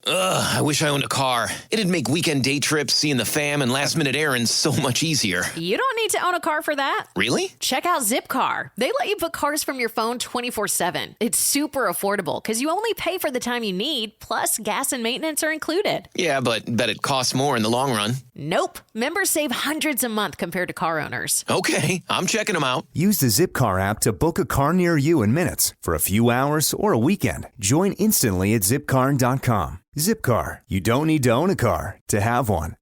Ugh, I wish I owned a car. It'd make weekend day trips, seeing the fam, and last-minute errands so much easier. You don't need to own a car for that. Really? Check out Zipcar. They let you book cars from your phone 24/7. It's super affordable because you only pay for the time you need, plus gas and maintenance are included. Yeah, but bet it costs more in the long run. Nope. Members save hundreds a month compared to car owners. Okay, I'm checking them out. Use the Zipcar app to book a car near you in minutes for a few hours or a weekend. Join instantly at zipcar.com. Zipcar. You don't need to own a car to have one.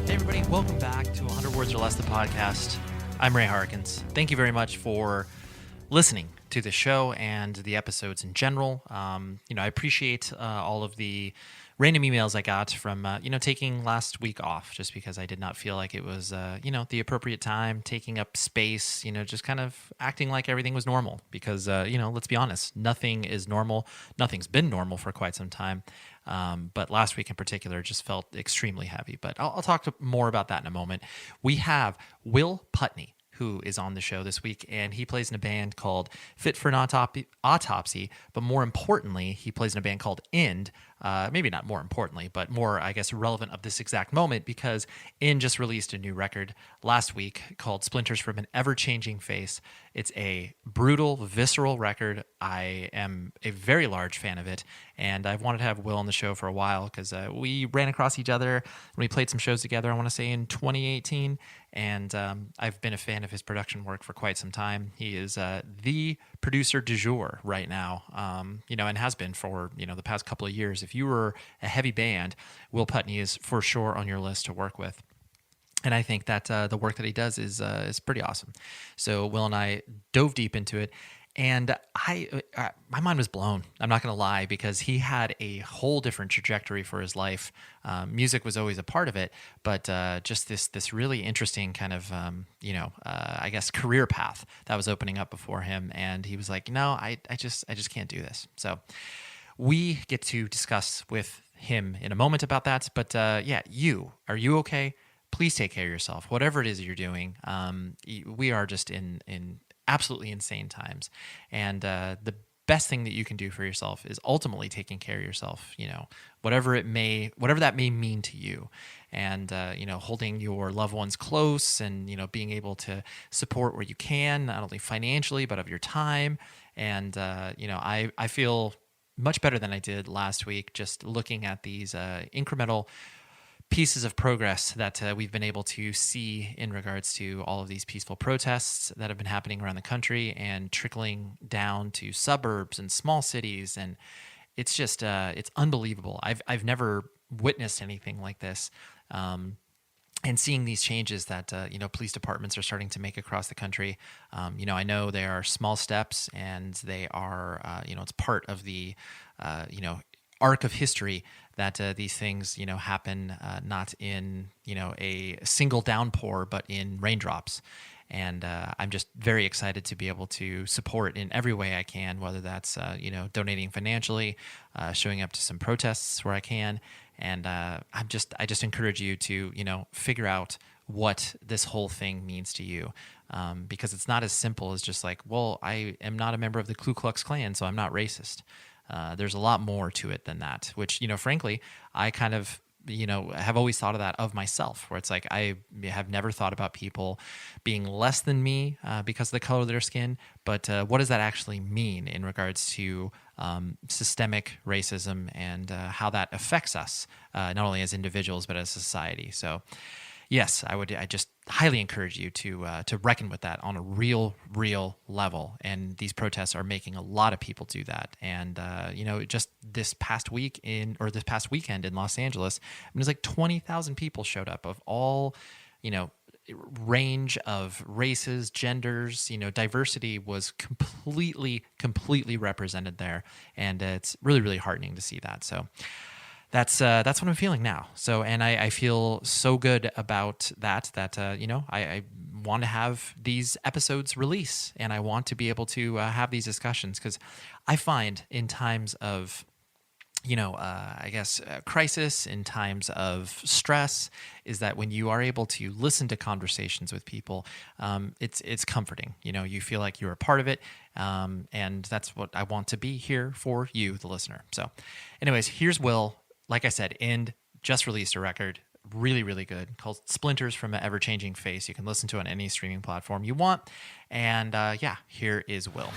Hey everybody, welcome back to 100 Words or Less, the podcast. I'm Ray Harkins. Thank you very much for listening to the show and the episodes in general. I appreciate all of the random emails I got from, taking last week off just because I did not feel like it was, the appropriate time, taking up space, just kind of acting like everything was normal because, let's be honest, nothing is normal. Nothing's been normal for quite some time. But last week in particular just felt extremely heavy. But I'll talk more about that in a moment. We have Will Putney, who is on the show this week, and he plays in a band called For An Autopsy, but more importantly, he plays in a band called End. Maybe not more importantly, but more, I guess, relevant of this exact moment because End just released a new record last week called Splinters from an Ever-Changing Face. It's a brutal, visceral record. I am a very large fan of it, and I've wanted to have Will on the show for a while because we ran across each other when we played some shows together, I want to say in 2018, and I've been a fan of his production work for quite some time. He is the producer du jour right now, and has been for, the past couple of years. If you were a heavy band, Will Putney is for sure on your list to work with. And I think that the work that he does is pretty awesome. So Will and I dove deep into it, and my mind was blown. I'm not going to lie, because he had a whole different trajectory for his life. Music was always a part of it, but just this really interesting kind of I guess career path that was opening up before him. And he was like, no, I just can't do this. So we get to discuss with him in a moment about that. But are you okay? Please take care of yourself. Whatever it is you're doing, we are just in absolutely insane times, and the best thing that you can do for yourself is ultimately taking care of yourself. Whatever that may mean to you, and holding your loved ones close, and being able to support where you can, not only financially but of your time. And I feel much better than I did last week, just looking at these incremental pieces of progress that we've been able to see in regards to all of these peaceful protests that have been happening around the country and trickling down to suburbs and small cities. And it's just, it's unbelievable. I've never witnessed anything like this. And seeing these changes that, police departments are starting to make across the country. I know they are small steps, and they are, it's part of the, arc of history that these things, happen not in, a single downpour, but in raindrops. And I'm just very excited to be able to support in every way I can, whether that's, donating financially, showing up to some protests where I can. And I just encourage you to, figure out what this whole thing means to you. Because it's not as simple as just like, well, I am not a member of the Ku Klux Klan, so I'm not racist. There's a lot more to it than that, which, frankly, I kind of, have always thought of that of myself, where it's like I have never thought about people being less than me because of the color of their skin. But what does that actually mean in regards to systemic racism and how that affects us, not only as individuals, but as society? So yes, I just highly encourage you to reckon with that on a real level. And these protests are making a lot of people do that. And just this past weekend in Los Angeles, it was like 20,000 people showed up of all, range of races, genders. Diversity was completely represented there, and it's really heartening to see that. So that's what I'm feeling now. So, and I feel so good about that I want to have these episodes release, and I want to be able to have these discussions, because I find in times of I guess, crisis, in times of stress, is that when you are able to listen to conversations with people, it's comforting. You feel like you're a part of it, and that's what I want to be here for you, the listener. So, anyways, here's Will. Like I said, just released a record, really, really good, called Splinters from an Ever-Changing Face. You can listen to it on any streaming platform you want. And here is Will.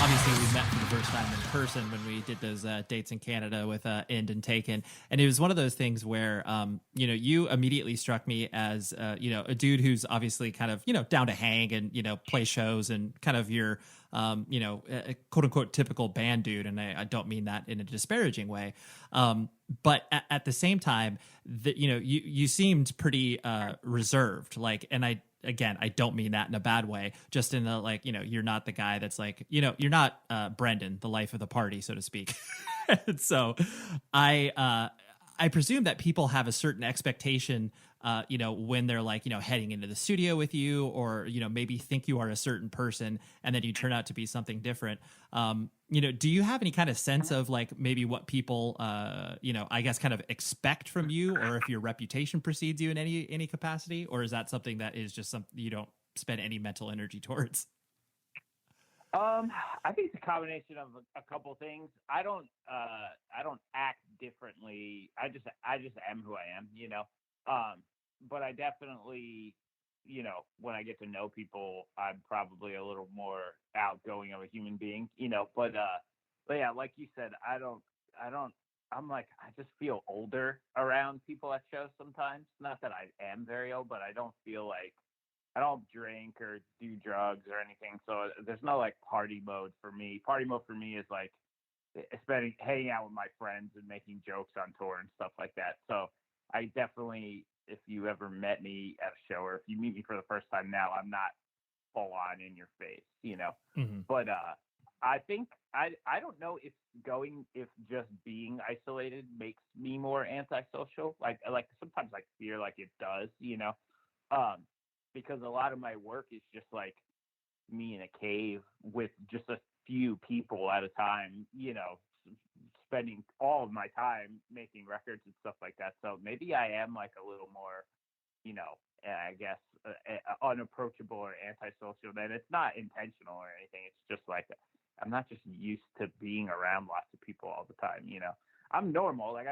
Obviously, we met for the first time in person when we did those dates in Canada with End and Taken, and it was one of those things where you immediately struck me as a dude who's obviously kind of down to hang and play shows and kind of your quote unquote typical band dude, and I don't mean that in a disparaging way, but at the same time that you seemed pretty reserved, like, and I don't mean that in a bad way, just in the you're not the guy that's like, you're not Brendan, the life of the party, so to speak. And so I presume that people have a certain expectation, when they're heading into the studio with you, or, maybe think you are a certain person and then you turn out to be something different. Do you have any kind of sense of maybe what people, I guess kind of expect from you, or if your reputation precedes you in any capacity, or is that something that is just something you don't spend any mental energy towards? I think it's a combination of a couple things. I don't act differently. I just am who I am, but I definitely, when I get to know people, I'm probably a little more outgoing of a human being, but yeah, like you said, I just feel older around people at shows sometimes. Not that I am very old, but I don't feel like I don't drink or do drugs or anything. So there's no party mode for me. Party mode for me is hanging out with my friends and making jokes on tour and stuff like that. So I definitely, if you ever met me at a show, or if you meet me for the first time now, I'm not full on in your face, Mm-hmm. But I think I don't know if just being isolated makes me more antisocial. Like sometimes I fear it does, because a lot of my work is just me in a cave with just a few people at a time, spending all of my time making records and stuff like that. So maybe I am a little more, I guess, unapproachable or antisocial. And it's not intentional or anything. It's just I'm not just used to being around lots of people all the time. I'm normal. It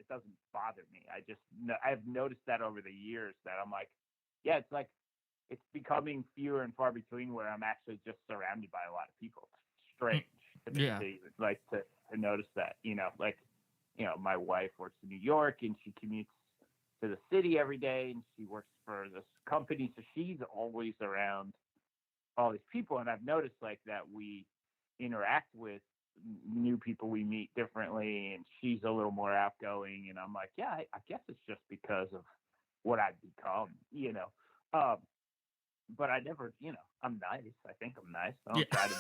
doesn't bother me. I've noticed that over the years that I'm yeah, it's becoming fewer and far between where I'm actually just surrounded by a lot of people. It's strange to me to notice that, my wife works in New York and she commutes to the city every day, and she works for this company. So she's always around all these people. And I've noticed that we interact with new people we meet differently, and she's a little more outgoing. And I'm yeah, I guess it's just because of what I've become, but I never, I'm nice. I think I'm nice. I don't try to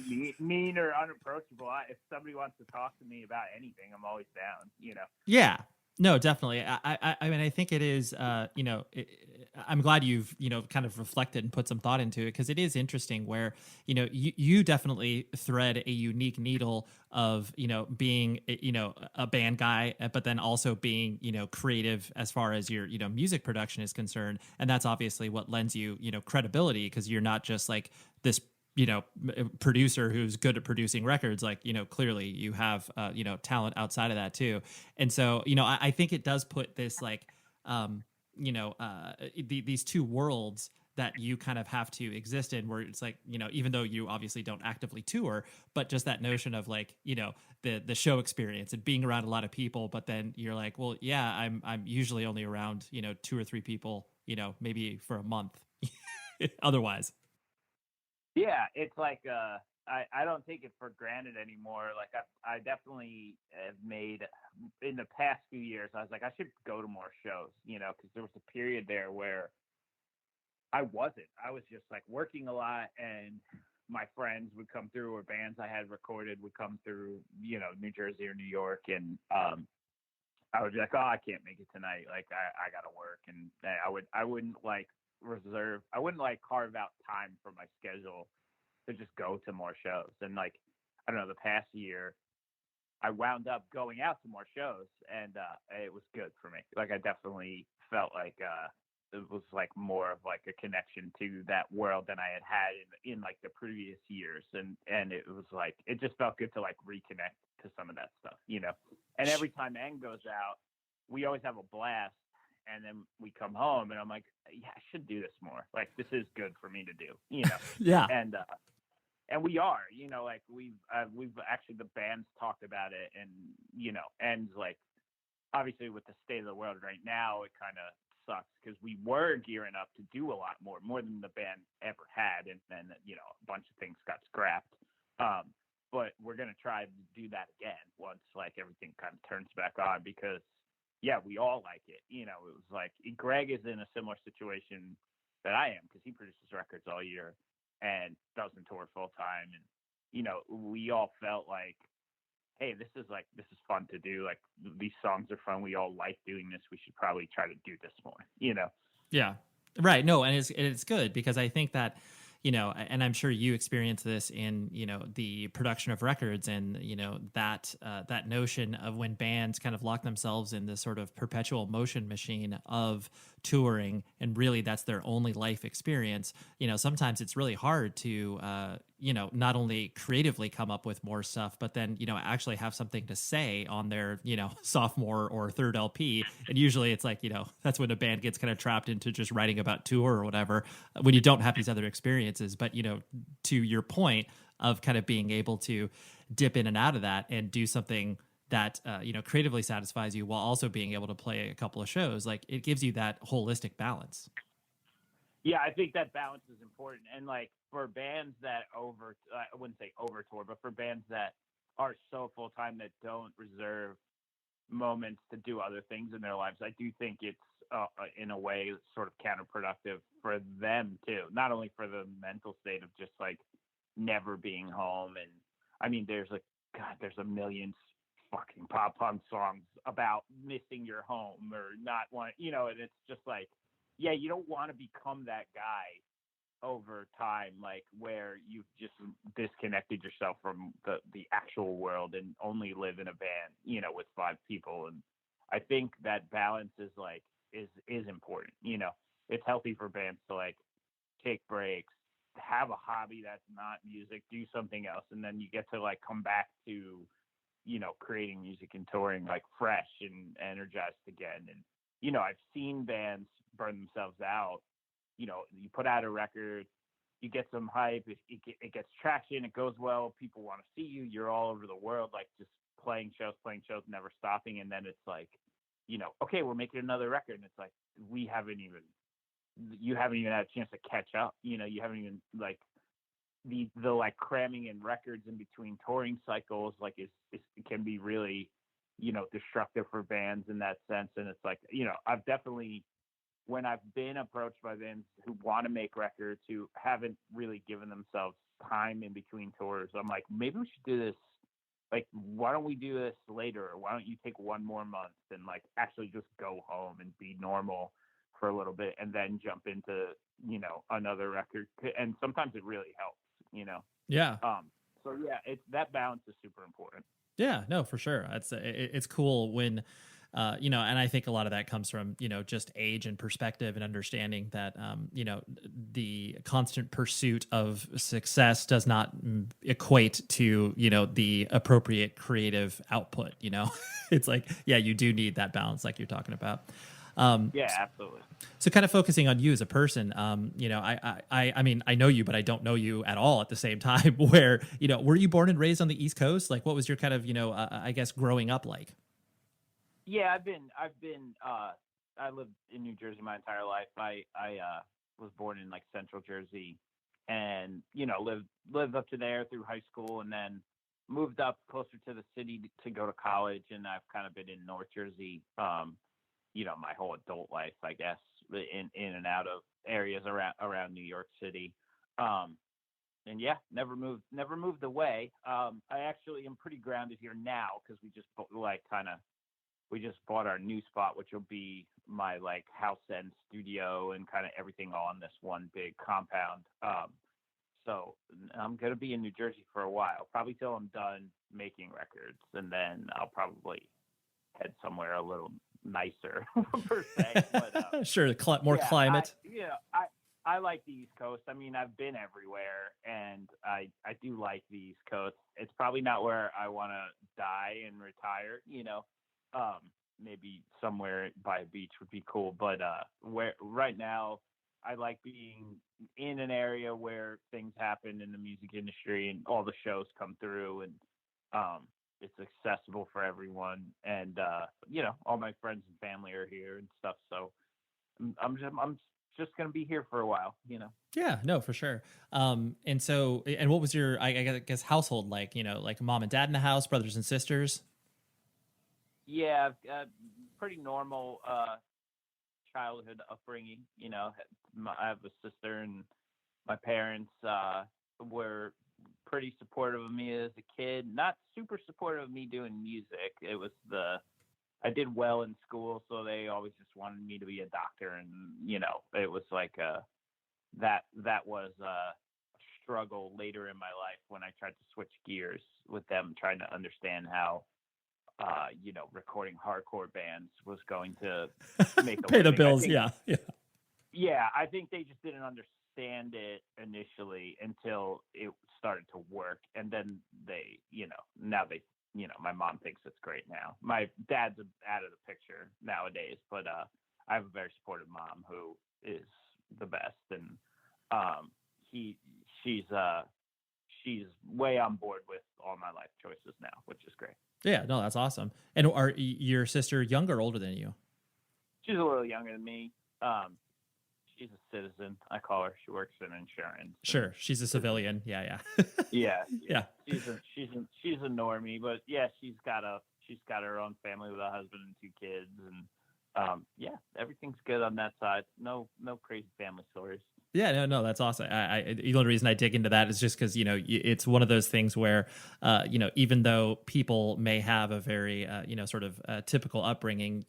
be mean or unapproachable. If somebody wants to talk to me about anything, I'm always down, Yeah, no, definitely. I mean, I think it is, I'm glad you've, kind of reflected and put some thought into it, because it is interesting where, you definitely thread a unique needle of, being, a band guy, but then also being, creative as far as your, music production is concerned. And that's obviously what lends you, credibility, because you're not just this producer who's good at producing records. Clearly you have, talent outside of that too. And so, I think it does put this these two worlds that you kind of have to exist in, where it's even though you obviously don't actively tour, but just that notion of the show experience and being around a lot of people. But then you're well, yeah, I'm usually only around, 2 or 3 people, maybe for a month otherwise. Yeah, it's I don't take it for granted anymore. I definitely have made, in the past few years, I was I should go to more shows, because there was a period there where I wasn't. I was just working a lot, and my friends would come through, or bands I had recorded would come through, New Jersey or New York, and I would be like, oh, I can't make it tonight. Like I gotta work, and I wouldn't like carve out time from my schedule to just go to more shows. And like, I don't know, the past year, I wound up going out to more shows, and it was good for me. Like I definitely felt like it was like more of like a connection to that world than I had in like the previous years, and it was like it just felt good to like reconnect to some of that stuff, you know. And every time N goes out, we always have a blast, and then we come home, and I'm like, yeah, I should do this more. Like this is good for me to do, you know. Yeah. And we are, you know, like we've actually, the band's talked about it, and you know, and like obviously with the state of the world right now, it kind of sucks because we were gearing up to do a lot more than the band ever had, and then you know a bunch of things got scrapped. But we're gonna try to do that again once like everything kind of turns back on, because yeah, we all like it. You know, it was like Greg is in a similar situation that I am, because he produces records all year and doesn't tour full time, and you know, we all felt like, hey, this is fun to do. Like these songs are fun. We all like doing this. We should probably try to do this more, you know? Yeah. Right. No, and it's good, because I think that, you know, and I'm sure you experience this in, you know, the production of records, and, you know, that notion of when bands kind of lock themselves in this sort of perpetual motion machine of touring, and really that's their only life experience. You know, sometimes it's really hard to, you know, not only creatively come up with more stuff, but then, you know, actually have something to say on their, you know, sophomore or third LP. And usually it's like, you know, that's when a band gets kind of trapped into just writing about tour or whatever, when you don't have these other experiences. But, you know, to your point of kind of being able to dip in and out of that and do something that, you know, creatively satisfies you while also being able to play a couple of shows, like it gives you that holistic balance. Yeah, I think that balance is important. And like for bands that I wouldn't say over tour, but for bands that are so full time that don't reserve moments to do other things in their lives, I do think it's in a way sort of counterproductive for them too. Not only for the mental state of just like never being home, and I mean, there's a million fucking pop punk songs about missing your home or not want, you know, and it's just like, yeah, you don't want to become that guy over time, like where you've just disconnected yourself from the actual world and only live in a band, you know, with 5 people. And I think that balance is like is important. You know, it's healthy for bands to like take breaks, have a hobby that's not music, do something else, and then you get to like come back to, you know, creating music and touring like fresh and energized again. And you know, I've seen bands burn themselves out. You know, you put out a record, you get some hype, it gets traction, it goes well, people want to see you, you're all over the world, like just playing shows, never stopping. And then it's like, you know, okay, we're making another record. And it's like, you haven't even had a chance to catch up. You know, you haven't even like the like cramming in records in between touring cycles, like it can be really, you know, destructive for bands in that sense. And it's like, you know, I've definitely, when I've been approached by bands who want to make records who haven't really given themselves time in between tours, I'm like, maybe we should do this. Like, why don't we do this later? Or why don't you take one more month and like actually just go home and be normal for a little bit and then jump into, you know, another record? And sometimes it really helps, you know? Yeah. So yeah, that balance is super important. Yeah, no, for sure. It's cool when, you know, and I think a lot of that comes from, you know, just age and perspective and understanding that, you know, the constant pursuit of success does not equate to, you know, the appropriate creative output. You know, it's like, yeah, you do need that balance, like you're talking about. Yeah, absolutely. So kind of focusing on you as a person, you know, I mean, I know you, but I don't know you at all at the same time. Where, you know, were you born and raised on the East Coast? Like, what was your kind of, you know, I guess growing up like? Yeah, I lived in New Jersey my entire life. I was born in like Central Jersey, and you know, lived up to there through high school, and then moved up closer to the city to go to college. And I've kind of been in North Jersey, you know, my whole adult life, I guess, in and out of areas around New York City. And yeah, never moved away. I actually am pretty grounded here now because we just like kind of we just bought our new spot, which will be my like house and studio and kind of everything all in this one big compound. So I'm going to be in New Jersey for a while, probably till I'm done making records. And then I'll probably head somewhere a little nicer per se. But, sure. More climate. I like the East Coast. I mean, I've been everywhere, and I do like the East Coast. It's probably not where I want to die and retire, maybe somewhere by a beach would be cool. But where right now, I like being in an area where things happen in the music industry and all the shows come through, and it's accessible for everyone. And all my friends and family are here and stuff. So I'm just going to be here for a while, Yeah, no, for sure. And what was your, I guess, household like, like mom and dad in the house, brothers and sisters? Yeah, pretty normal childhood upbringing. I have a sister, and my parents were pretty supportive of me as a kid. Not super supportive of me doing music. It was I did well in school, so they always just wanted me to be a doctor, and it was like that was a struggle later in my life when I tried to switch gears with them, trying to understand how recording hardcore bands was going to make a pay the living. bills. Yeah, I think they just didn't understand it initially until it started to work, and then they, now they. My mom thinks it's great now. My dad's out of the picture nowadays, but I have a very supportive mom who is the best, and she's way on board with all my life choices now, which is great. Yeah, no, that's awesome. And are your sister younger or older than you? She's a little younger than me. She's a citizen, I call her. She works in insurance. Sure, she's a civilian. Yeah. Yeah. Yeah. She's a normie, but yeah, she's got her own family with a husband and 2 kids, and everything's good on that side. No crazy family stories. Yeah, no, that's awesome. The only reason I dig into that is just because, it's one of those things where, even though people may have a very, sort of typical upbringing,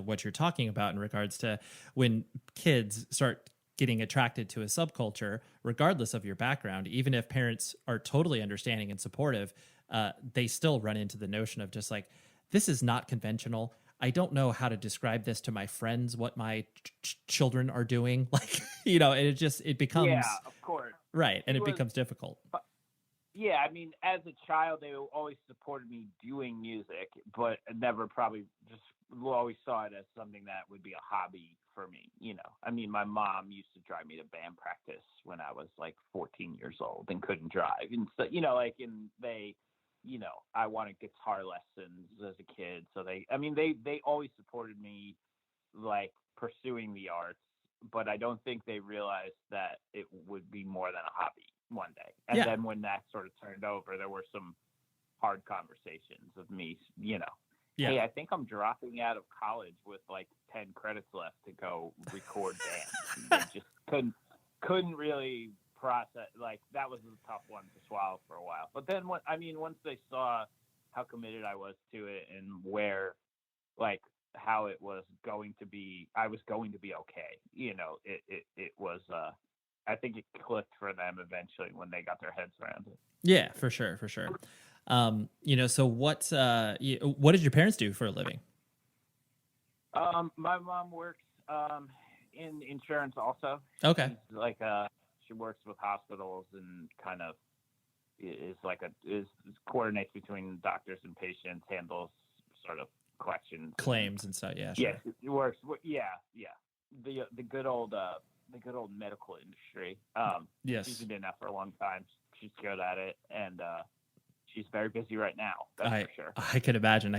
what you're talking about in regards to when kids start getting attracted to a subculture, regardless of your background, even if parents are totally understanding and supportive, they still run into the notion of just like, this is not conventional. I don't know how to describe this to my friends, what my children are doing. Like, it becomes. Yeah, of course. Right. And it becomes difficult. Yeah. I mean, as a child, they always supported me doing music, but never probably just always saw it as something that would be a hobby for me. I mean, my mom used to drive me to band practice when I was like 14 years old and couldn't drive. And so, I wanted guitar lessons as a kid. So they always supported me, like, pursuing the arts, but I don't think they realized that it would be more than a hobby one day. And then when that sort of turned over, there were some hard conversations of me, hey, I think I'm dropping out of college with like 10 credits left to go record bands. They just couldn't really process, like, that was a tough one to swallow for a while. But then once they saw how committed I was to it and where, like, how it was going to be, I was going to be okay. It was I think it clicked for them eventually when they got their heads around it. Yeah, for sure. So what did your parents do for a living? My mom works in insurance also. Okay. She's like she works with hospitals and kind of coordinates between doctors and patients, handles sort of collections, claims and stuff. Yeah. Sure. Yes, it works. Yeah. The good old medical industry. Yes. She's been doing that for a long time. She's good at it, and she's very busy right now. That's for sure. I could imagine.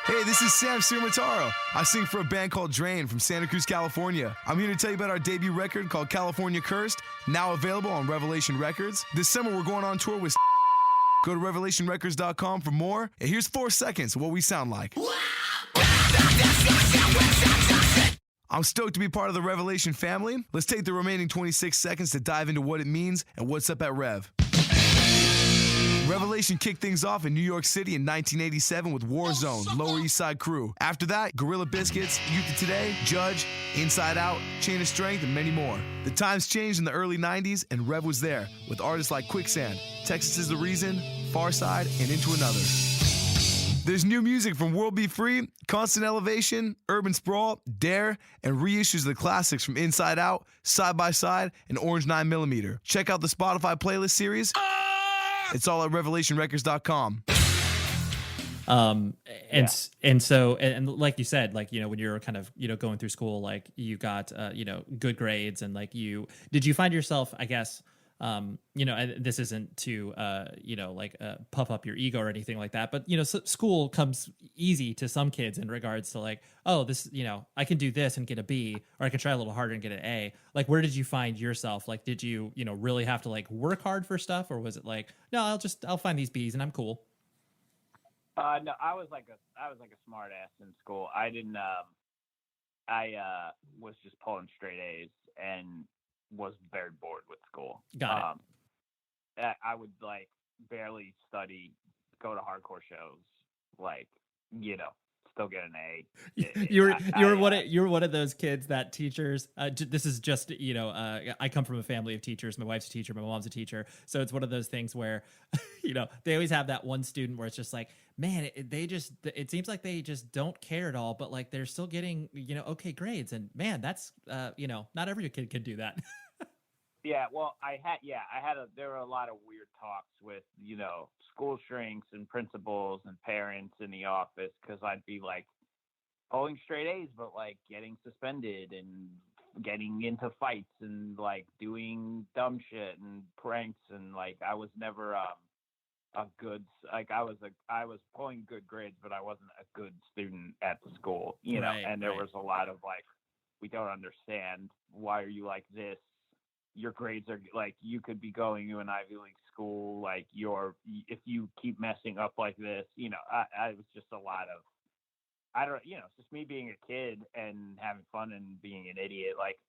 Hey, this is Sam Sumataro. I sing for a band called Drain from Santa Cruz, California. I'm here to tell you about our debut record called California Cursed, now available on Revelation Records. This summer, we're going on tour with Go to revelationrecords.com for more. And here's 4 seconds of what we sound like. I'm stoked to be part of the Revelation family. Let's take the remaining 26 seconds to dive into what it means and what's up at Rev. Revelation kicked things off in New York City in 1987 with Warzone, Lower East Side Crew. After that, Gorilla Biscuits, Youth of Today, Judge, Inside Out, Chain of Strength, and many more. The times changed in the early 90s, and Rev was there with artists like Quicksand, Texas is the Reason, Farside, and Into Another. There's new music from World Be Free, Constant Elevation, Urban Sprawl, Dare, and reissues of the classics from Inside Out, Side by Side, and Orange 9mm. Check out the Spotify playlist series. It's all at revelationrecords.com. And so like you said, like, when you're kind of, going through school, like you got, good grades, and like did you find yourself, I guess, this isn't to, puff up your ego or anything like that, but, school comes easy to some kids in regards to like, oh, this, I can do this and get a B, or I can try a little harder and get an A. Like, where did you find yourself? Like, did you, really have to like work hard for stuff, or was it like, no, I'll find these B's and I'm cool? No, I was like a smart ass in school. I didn't, I was just pulling straight A's and was very bored with school. Got it. I would like barely study, go to hardcore shows, like, still get an A. You were one of those kids that teachers. This is just I come from a family of teachers. My wife's a teacher. My mom's a teacher. So it's one of those things where, they always have that one student where it's just like, man, it seems like they just don't care at all, but like they're still getting okay grades, and man, that's not every kid can do that. Yeah, well, there were a lot of weird talks with, school shrinks and principals and parents in the office, because I'd be like pulling straight A's, but like getting suspended and getting into fights and like doing dumb shit and pranks, and like I was never a good, like I was pulling good grades, but I wasn't a good student at the school, and there was a lot of like, we don't understand, why are you like this? Your grades are like, you could be going to an Ivy League school, like if you keep messing up like this, I was just a lot of, it's just me being a kid and having fun and being an idiot. Like,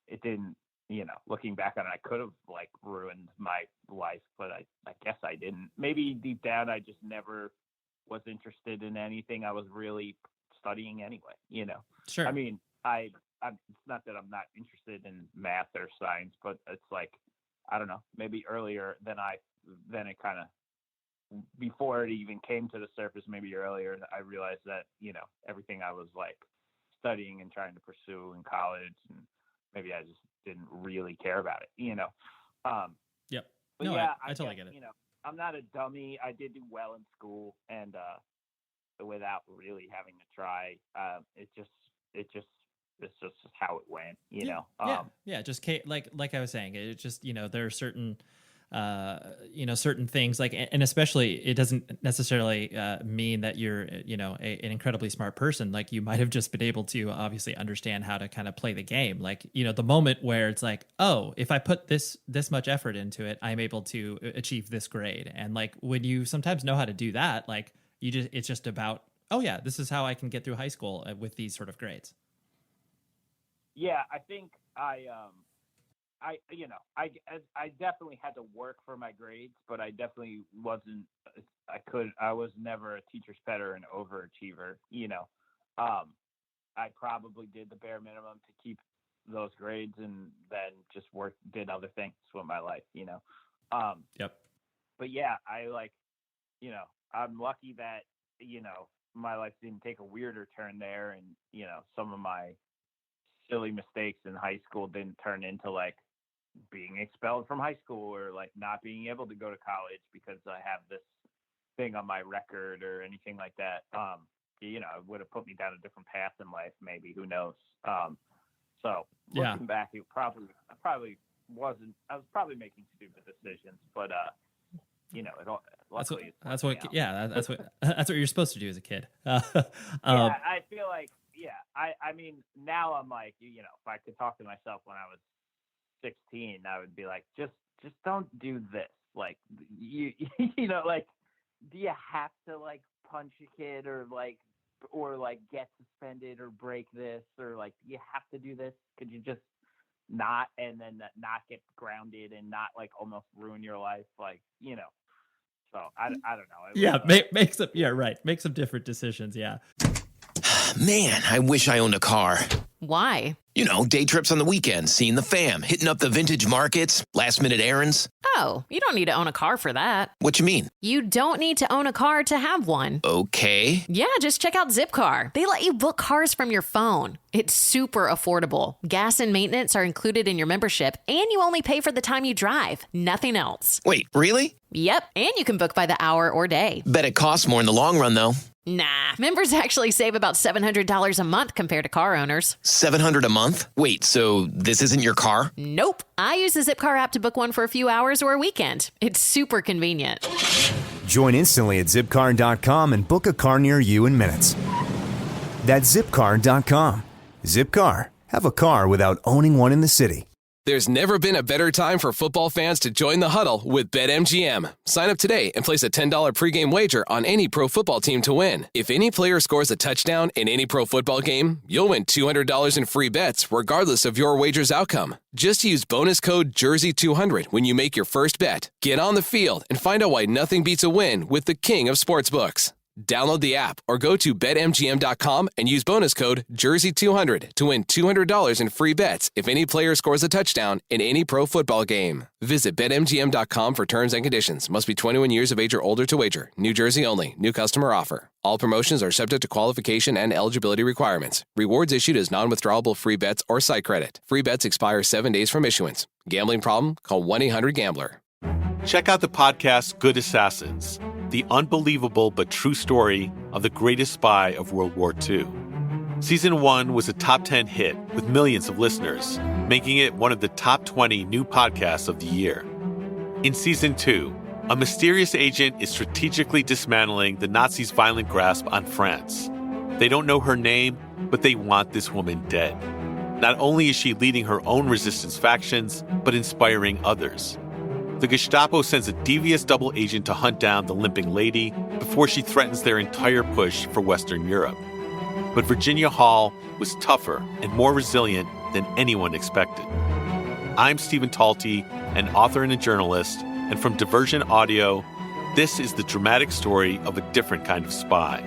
it didn't, looking back on it, I could have like ruined my life, but I guess I didn't. Maybe deep down, I just never was interested in anything I was really studying anyway, Sure. I mean, it's not that I'm not interested in math or science, but it's like, I don't know, maybe earlier than it kind of, before it even came to the surface, maybe earlier, I realized that, everything I was like studying and trying to pursue in college, and maybe I just didn't really care about it, Yep. But no, yeah, I totally get it. I'm not a dummy. I did do well in school, and without really having to try, it's just how it went, Yeah. Just like I was saying, it just, there are certain, certain things like, and especially it doesn't necessarily mean that you're, an incredibly smart person. Like, you might have just been able to obviously understand how to kind of play the game. Like, the moment where it's like, oh, if I put this much effort into it, I'm able to achieve this grade. And like, when you sometimes know how to do that, like it's just about, oh yeah, this is how I can get through high school with these sort of grades. Yeah, I think I definitely had to work for my grades, but I definitely wasn't. I was never a teacher's pet or an overachiever. I probably did the bare minimum to keep those grades, and then just did other things with my life. Yep. But yeah, I'm lucky that my life didn't take a weirder turn there, and some of my silly mistakes in high school didn't turn into like being expelled from high school, or like not being able to go to college because I have this thing on my record or anything like that. It would have put me down a different path in life, maybe, who knows? So looking back, I was probably making stupid decisions, but it all, luckily that's what you're supposed to do as a kid. I feel like, I mean, now I'm like, if I could talk to myself when I was 16, I would be like, just don't do this. Like, like, do you have to like punch a kid or get suspended or break this, or like, you have to do this? Could you just not, and then not get grounded and not like almost ruin your life? Like, So I don't know. Yeah, make some. Yeah, right. Make some different decisions. Yeah. Man, I wish I owned a car. Why? You know, day trips on the weekend, seeing the fam, hitting up the vintage markets, last-minute errands. Oh, you don't need to own a car for that. What you mean? You don't need to own a car to have one. Okay. Yeah, just check out Zipcar. They let you book cars from your phone. It's super affordable. Gas and maintenance are included in your membership, and you only pay for the time you drive. Nothing else. Wait, really? Yep, and you can book by the hour or day. Bet it costs more in the long run, though. Nah, members actually save about $700 a month compared to car owners. $700 a month? Wait, so this isn't your car? Nope. I use the Zipcar app to book one for a few hours or a weekend. It's super convenient. Join instantly at zipcar.com and book a car near you in minutes. That's zipcar.com. Zipcar. Have a car without owning one in the city. There's never been a better time for football fans to join the huddle with BetMGM. Sign up today and place a $10 pregame wager on any pro football team to win. If any player scores a touchdown in any pro football game, you'll win $200 in free bets regardless of your wager's outcome. Just use bonus code JERSEY200 when you make your first bet. Get on the field and find out why nothing beats a win with the king of sportsbooks. Download the app or go to betmgm.com and use bonus code JERSEY200 to win $200 in free bets if any player scores a touchdown in any pro football game. Visit betmgm.com for terms and conditions. Must be 21 years of age or older to wager. New Jersey only. New customer offer. All promotions are subject to qualification and eligibility requirements. Rewards issued as non-withdrawable free bets or site credit. Free bets expire 7 days from issuance. Gambling problem? Call 1-800-GAMBLER. Check out the podcast Good Assassins, the unbelievable but true story of the greatest spy of World War II. Season 1 was a top 10 hit with millions of listeners, making it one of the top 20 new podcasts of the year. In Season 2, a mysterious agent is strategically dismantling the Nazis' violent grasp on France. They don't know her name, but they want this woman dead. Not only is she leading her own resistance factions, but inspiring others. The Gestapo sends a devious double agent to hunt down the limping lady before she threatens their entire push for Western Europe. But Virginia Hall was tougher and more resilient than anyone expected. I'm Stephen Talty, an author and a journalist, and from Diversion Audio, this is the dramatic story of a different kind of spy.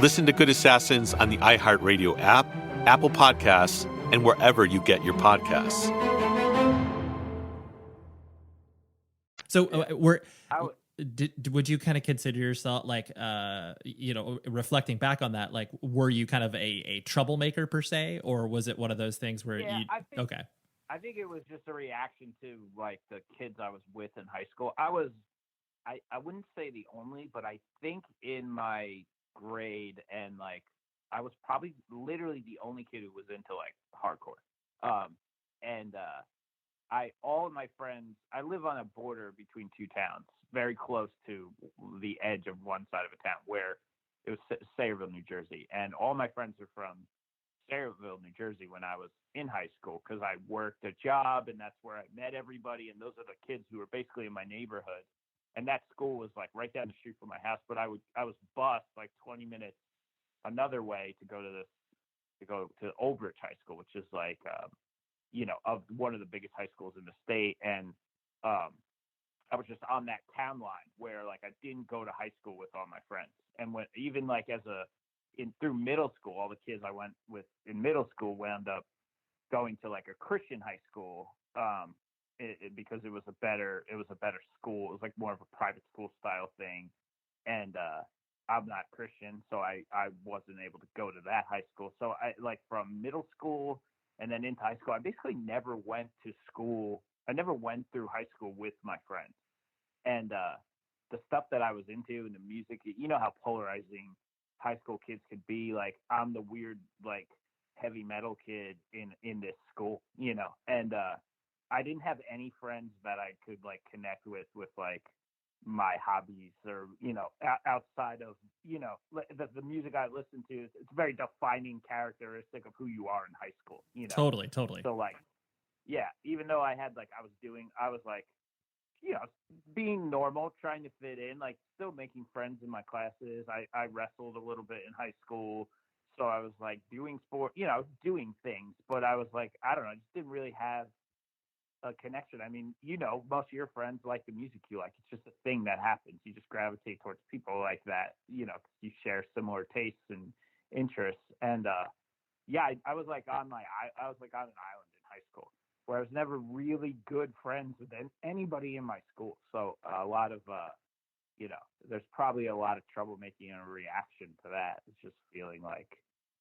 Listen to Good Assassins on the iHeartRadio app, Apple Podcasts, and wherever you get your podcasts. So would you kind of consider yourself like, reflecting back on that, like, were you kind of a troublemaker per se, or was it one of those things where I think it was just a reaction to like the kids I was with in high school. I wouldn't say the only, but I think in my grade and like I was probably literally the only kid who was into like hardcore. All of my friends, I live on a border between two towns, very close to the edge of one side of a town where it was Sayreville, New Jersey. And all my friends are from Sayreville, New Jersey when I was in high school because I worked a job and that's where I met everybody. And those are the kids who were basically in my neighborhood. And that school was like right down the street from my house. But I was bused like 20 minutes another way to go to Old Bridge High School, which is like, of one of the biggest high schools in the state. And I was just on that town line where like I didn't go to high school with all my friends. And when even like through middle school, all the kids I went with in middle school wound up going to like a Christian high school because it was a better school. It was like more of a private school style thing. And I'm not Christian, so I wasn't able to go to that high school. So I like from middle school and then into high school, I basically never went to school. I never went through high school with my friends. And the stuff that I was into and the music, you know how polarizing high school kids could be. Like I'm the weird, like heavy metal kid in this school, and I didn't have any friends that I could like connect with like my hobbies or, outside of, the music I listen to. It's a very defining characteristic of who you are in high school, Totally. So like, yeah, even though I was like, being normal, trying to fit in, like still making friends in my classes. I wrestled a little bit in high school. So I was like doing sport, doing things, but I was like, I don't know, I just didn't really have a connection. I mean, most of your friends like the music you like. It's just a thing that happens. You just gravitate towards people like that, 'cause you share similar tastes and interests. And yeah, I was like on I was like on an island in high school where I was never really good friends with anybody in my school. So a lot of there's probably a lot of trouble making a reaction to that. It's just feeling like,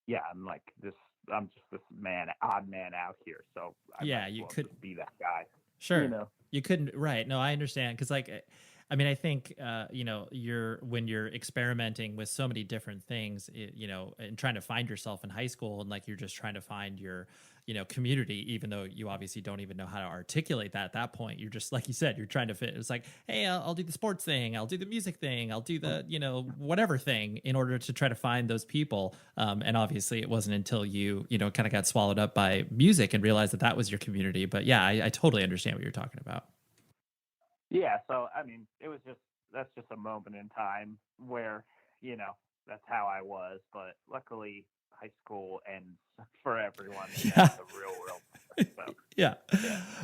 yeah, I'm just this odd man out here. So I Yeah, might as you well could just be that guy. Sure. You couldn't, right. No, I understand. Cause I mean, I think, when you're experimenting with so many different things, and trying to find yourself in high school, and like, you're just trying to find your, community, even though you obviously don't even know how to articulate that at that point. You're just, like you said, you're trying to fit. It's like, hey, I'll do the sports thing. I'll do the music thing. I'll do the, whatever thing in order to try to find those people. And obviously it wasn't until you, kind of got swallowed up by music and realized that was your community. But yeah, I totally understand what you're talking about. Yeah. So, I mean, that's just a moment in time where, that's how I was. But luckily, high school ends for everyone in the real world. So, yeah.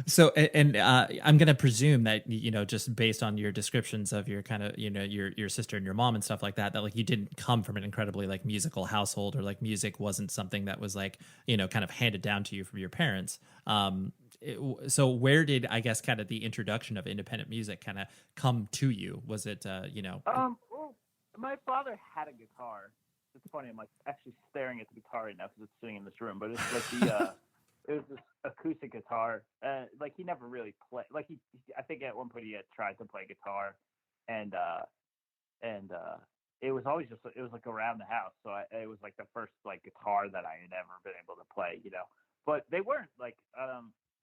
So, and I'm going to presume that, just based on your descriptions of your kind of, your sister and your mom and stuff like that, like you didn't come from an incredibly like musical household, or like music wasn't something that was like, kind of handed down to you from your parents. So where did, I guess, kind of the introduction of independent music kind of come to you? Was it, Well, my father had a guitar. It's funny. I'm like actually staring at the guitar right now because it's sitting in this room. But it's like it was this acoustic guitar. Like he never really played. Like I think at one point he had tried to play guitar, and it was always it was like around the house. So it was like the first like guitar that I had ever been able to play. But they weren't like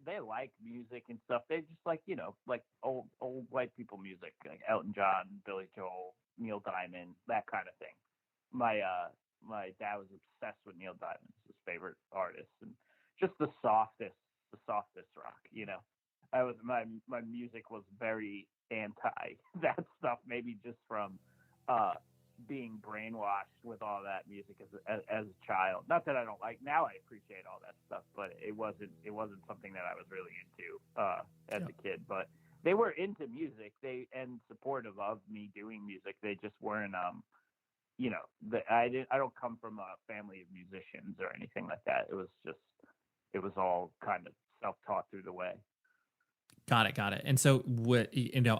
they like music and stuff. They just like like old white people music, like Elton John, Billy Joel, Neil Diamond, that kind of thing. My dad was obsessed with Neil Diamond, his favorite artist, and just the softest rock. I was my music was very anti that stuff. Maybe just from being brainwashed with all that music as a child. Not that I don't like now. I appreciate all that stuff, but it wasn't something that I was really into as a kid. But they were into music. And supportive of me doing music. They just weren't. I don't come from a family of musicians or anything like that. It was all kind of self-taught through the way. Got it. And so what,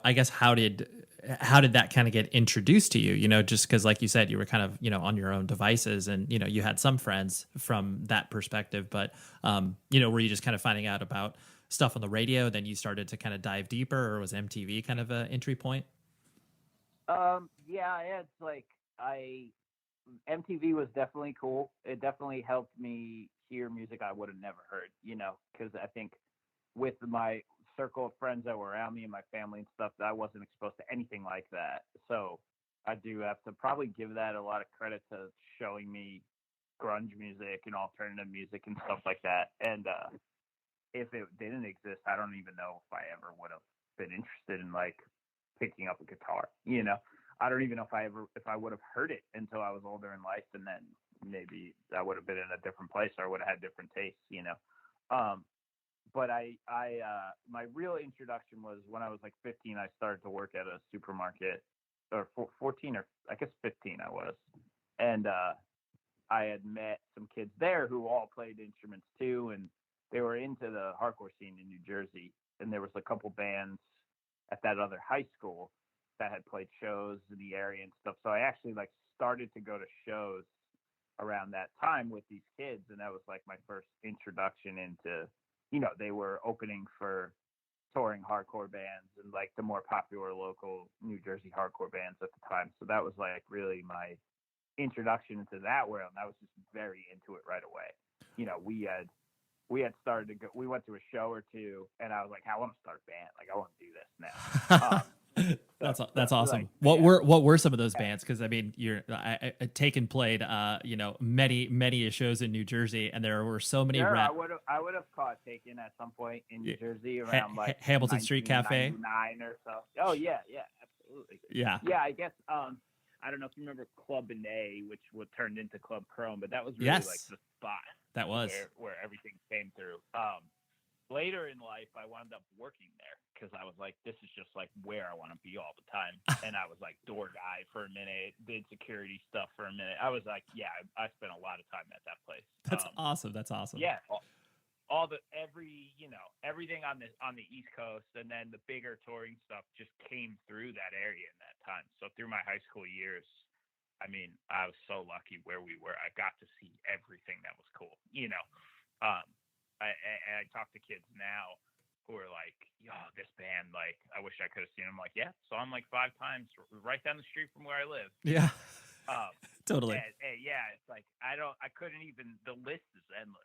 I guess how did that kind of get introduced to you, just because like you said, you were kind of, on your own devices and, you had some friends from that perspective, but, were you just kind of finding out about stuff on the radio, then you started to kind of dive deeper, or was MTV kind of an entry point? Yeah, it's like MTV was definitely cool. It definitely helped me hear music I would have never heard, because I think with my circle of friends that were around me and my family and stuff, that I wasn't exposed to anything like that. So I do have to probably give that a lot of credit to showing me grunge music and alternative music and stuff like that. And if it didn't exist, I don't even know if I ever would have been interested in like picking up a guitar. I don't even know if I would have heard it until I was older in life, and then maybe I would have been in a different place, or I would have had different tastes. But my real introduction was when I was like 15. I started to work at a supermarket, or 14, or I guess 15 I was. And I had met some kids there who all played instruments too. And they were into the hardcore scene in New Jersey. And there was a couple bands at that other high school that had played shows in the area and stuff. So I actually like started to go to shows around that time with these kids. And that was like my first introduction into, they were opening for touring hardcore bands and like the more popular local New Jersey hardcore bands at the time. So that was like really my introduction into that world. And I was just very into it right away. We had started to go, we went to a show or two, and I was like, I want to start a band. Like, I want to do this now. That's awesome. Like, what were some of those bands? Because I mean, I Taken played many shows in New Jersey, and there were so many. Sure, I would have caught Taken at some point in New Jersey around like Hamilton Street Cafe, 1999 or so. Oh yeah, absolutely. Yeah. I guess I don't know if you remember Club A, which turned into Club Chrome, but that was really like the spot. That was where everything came through. later in life, I wound up working there because I was like, this is just like where I want to be all the time. And I was like door guy for a minute, did security stuff for a minute. I was like, yeah, I spent a lot of time at that place. That's awesome. That's awesome. Yeah. Everything on the East Coast, and then the bigger touring stuff just came through that area in that time. So through my high school years, I mean, I was so lucky where we were. I got to see everything that was cool, I talk to kids now who are like, yo, this band, like, I wish I could have seen them. Like, yeah, saw them like 5 times right down the street from where I live. Yeah. Totally. And yeah, it's like, I couldn't even, the list is endless,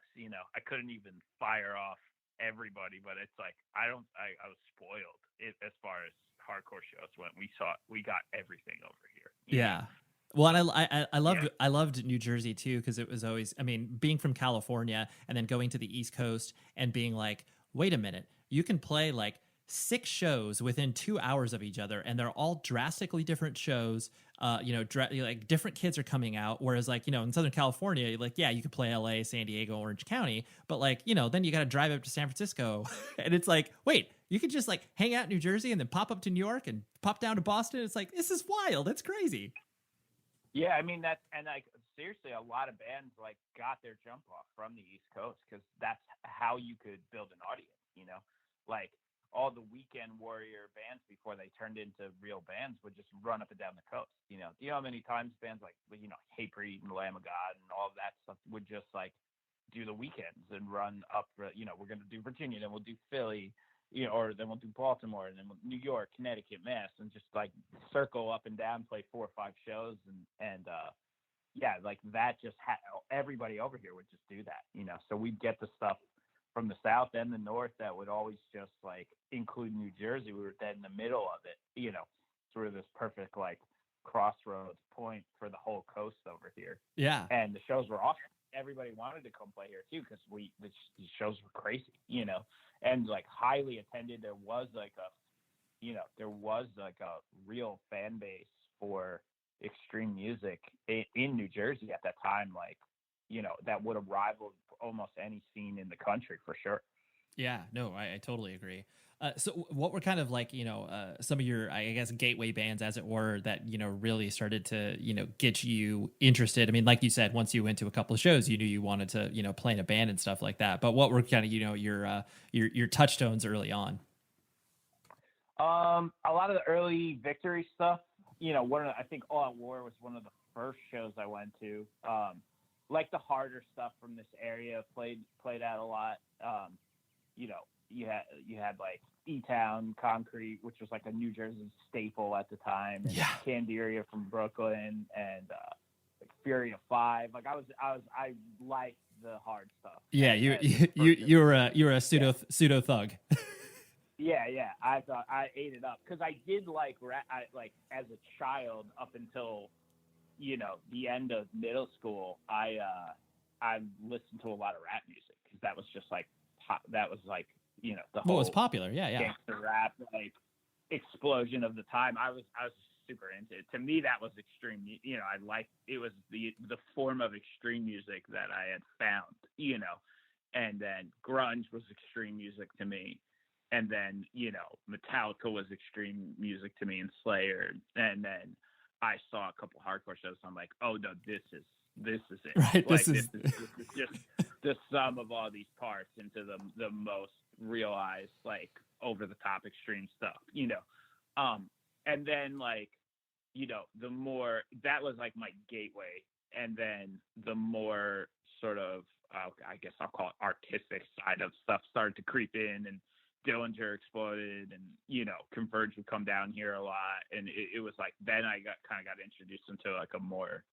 I couldn't even fire off everybody, but it's like, I was spoiled as far as hardcore shows went. We got everything over here. Yeah. Well, and I loved New Jersey too, because it was always, I mean, being from California and then going to the East Coast and being like, wait a minute, you can play like 6 shows within 2 hours of each other, and they're all drastically different shows. Like different kids are coming out. Whereas like, in Southern California, like, yeah, you could play LA, San Diego, Orange County, but like, then you got to drive up to San Francisco and it's like, wait, you could just like hang out in New Jersey and then pop up to New York and pop down to Boston. It's like, this is wild. That's crazy. Yeah, I mean seriously, a lot of bands like got their jump off from the East Coast because that's how you could build an audience. Like all the weekend warrior bands before they turned into real bands would just run up and down the coast. Do you know how many times bands like Hatebreed and Lamb of God and all of that stuff would just like do the weekends and run up? We're going to do Virginia, then we'll do Philly. Or then we'll do Baltimore, and then New York, Connecticut, Mass, and just like circle up and down, play 4 or 5 shows, and like that. Just everybody over here would just do that, So we'd get the stuff from the South and the North that would always just like include New Jersey. We were dead in the middle of it, sort of this perfect like crossroads point for the whole coast over here. Yeah, and the shows were awesome. Everybody wanted to come play here too because these shows were crazy, and like highly attended. There was like a real fan base for extreme music in New Jersey at that time, like, that would have rivaled almost any scene in the country for sure. Yeah, no, I totally agree. So what were kind of like, some of your, I guess, gateway bands, as it were, that, really started to, get you interested? I mean, like you said, once you went to a couple of shows, you knew you wanted to, play in a band and stuff like that. But what were kind of, your touchstones early on? A lot of the early Victory stuff, I think All Out War was one of the first shows I went to. Like the harder stuff from this area played out a lot. You had like E-Town, Concrete, which was like a New Jersey staple at the time, and Candiria from Brooklyn, and like Fury of 5. Like I liked the hard stuff. Yeah, you were a pseudo thug. Yeah. I thought I ate it up because I did like rap. Like as a child up until the end of middle school, I listened to a lot of rap music because that was just like that was like the whole what was popular, gangster rap like explosion of the time. I was super into it. To me, that was extreme. I liked it was the form of extreme music that I had found. And then grunge was extreme music to me. And then, Metallica was extreme music to me, and Slayer. And then I saw a couple hardcore shows. So I'm like, oh no, this is it. Right. Like, this is just the sum of all these parts into the most realized, like over the top extreme stuff, and then like, the more that was like my gateway. And then the more sort of, I guess I'll call it artistic side of stuff started to creep in, and Dillinger exploded, and Converge would come down here a lot, and it was like then I got introduced into like a more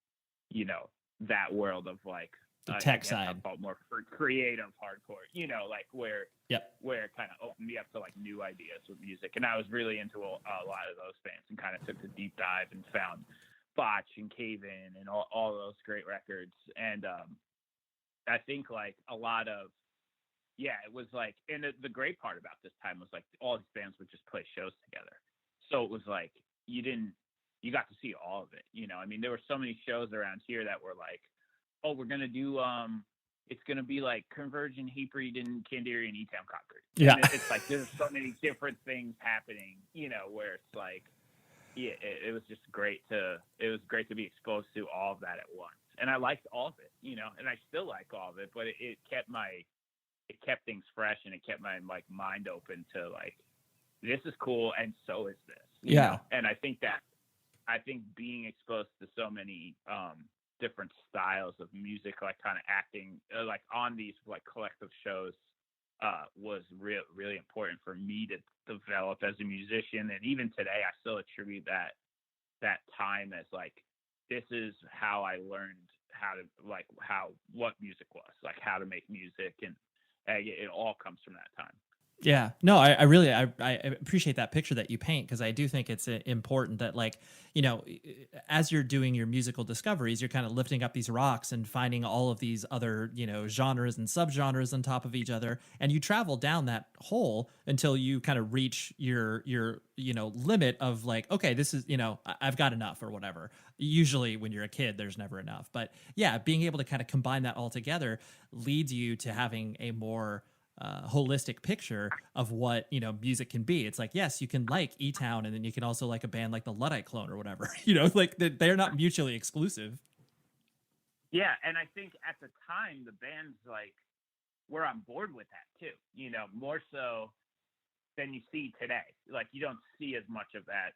that world of like the tech side, I'll call it more creative hardcore, like where it kind of opened me up to like new ideas with music. And I was really into a lot of those bands, and kind of took the deep dive and found Botch and Cave In and all those great records. And I think like a lot of it was like, and the great part about this time was like all these bands would just play shows together. So it was like you got to see all of it. I mean, there were so many shows around here that were like, oh, we're gonna do it's going to be like Convergent, Heatbreed, and Kandarian, E-Town, Concord. Yeah. And it's like there's so many different things happening, where it's like, yeah, it was just great to be exposed to all of that at once. And I liked all of it, and I still like all of it, but it kept things fresh, and it kept my mind open to like, this is cool, and so is this. You know? And I think being exposed to so many different styles of music, like kind of acting, like on these like collective shows, was really important for me to develop as a musician. And even today, I still attribute that time as like, this is how I learned what music was, like how to make music, and it all comes from that time. Yeah, no, I really appreciate that picture that you paint, because I do think it's important that, like, as you're doing your musical discoveries, you're kind of lifting up these rocks and finding all of these other, genres and subgenres on top of each other. And you travel down that hole until you kind of reach your limit of like, okay, this is, I've got enough or whatever. Usually when you're a kid, there's never enough. But yeah, being able to kind of combine that all together leads you to having a more holistic picture of what music can be. It's like, yes, you can like E-Town, and then you can also like a band like the Luddite Clone or whatever. Like they're not mutually exclusive. Yeah, and I think at the time the bands like were on board with that too. More so than you see today. Like you don't see as much of that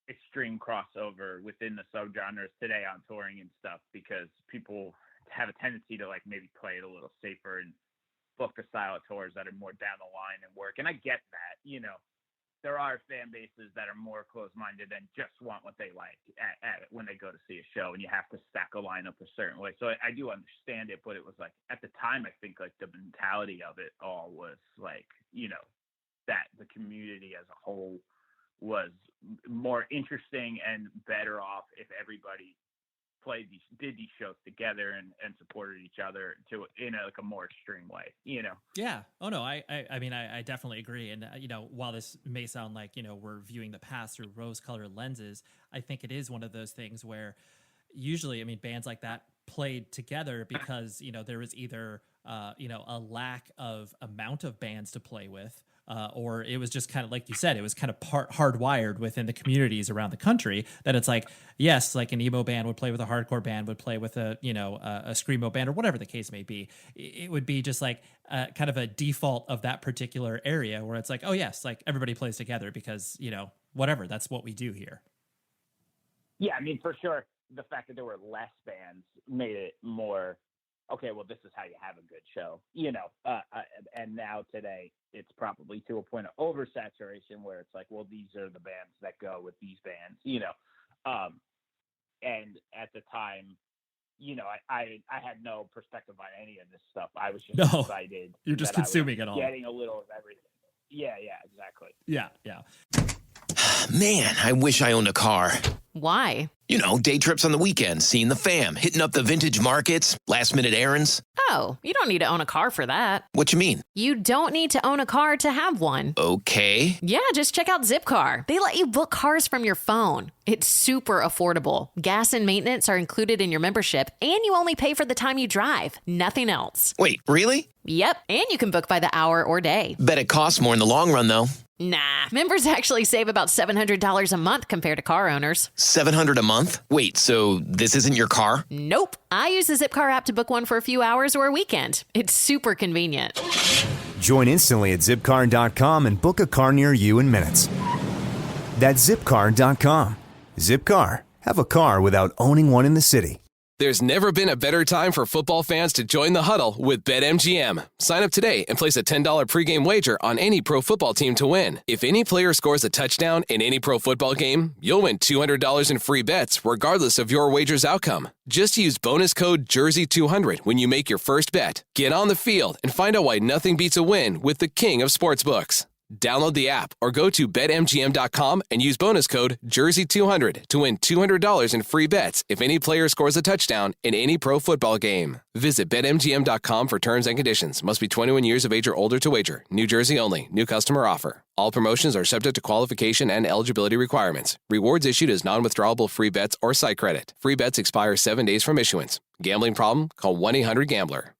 extreme crossover within the subgenres today on touring and stuff, because people have a tendency to like maybe play it a little safer and book the style of tours that are more down the line and work. And I get that, there are fan bases that are more closed-minded and just want what they like at it when they go to see a show, and you have to stack a lineup a certain way. So I do understand it, but it was like, at the time, I think like the mentality of it all was like, that the community as a whole was more interesting and better off if everybody did these shows together and supported each other in a more extreme way, Yeah. Oh no, I mean, I definitely agree. And while this may sound like, we're viewing the past through rose-colored lenses, I think it is one of those things where usually, I mean, bands like that played together because, there was either, a lack of amount of bands to play with, or it was just kind of, like you said, it was kind of hardwired within the communities around the country that it's like, yes, like an emo band would play with a hardcore band, would play with a screamo band, or whatever the case may be. It would be just like kind of a default of that particular area where it's like, oh yes, like everybody plays together because, whatever, that's what we do here. Yeah, I mean, for sure, the fact that there were less bands made it more, okay, well, this is how you have a good show, and now today it's probably to a point of oversaturation where it's like, well, these are the bands that go with these bands, and at the time, I had no perspective on any of this stuff. I was just excited. You're just consuming it all. Getting a little of everything. Yeah, exactly. Yeah. Man, I wish I owned a car. Why? Day trips on the weekend, seeing the fam, hitting up the vintage markets, last-minute errands. Oh, you don't need to own a car for that. What you mean? You don't need to own a car to have one. Okay. Yeah, just check out Zipcar. They let you book cars from your phone. It's super affordable. Gas and maintenance are included in your membership, and you only pay for the time you drive. Nothing else. Wait, really? Yep, and you can book by the hour or day. Bet it costs more in the long run, though. Nah, members actually save about $700 a month compared to car owners. $700 a month? Wait, so this isn't your car? Nope. I use the Zipcar app to book one for a few hours or a weekend. It's super convenient. Join instantly at Zipcar.com and book a car near you in minutes. That's Zipcar.com. Zipcar. Have a car without owning one in the city. There's never been a better time for football fans to join the huddle with BetMGM. Sign up today and place a $10 pregame wager on any pro football team to win. If any player scores a touchdown in any pro football game, you'll win $200 in free bets regardless of your wager's outcome. Just use bonus code JERSEY200 when you make your first bet. Get on the field and find out why nothing beats a win with the king of sportsbooks. Download the app or go to BetMGM.com and use bonus code JERSEY200 to win $200 in free bets if any player scores a touchdown in any pro football game. Visit BetMGM.com for terms and conditions. Must be 21 years of age or older to wager. New Jersey only. New customer offer. All promotions are subject to qualification and eligibility requirements. Rewards issued as non-withdrawable free bets or site credit. Free bets expire 7 days from issuance. Gambling problem? Call 1-800-GAMBLER.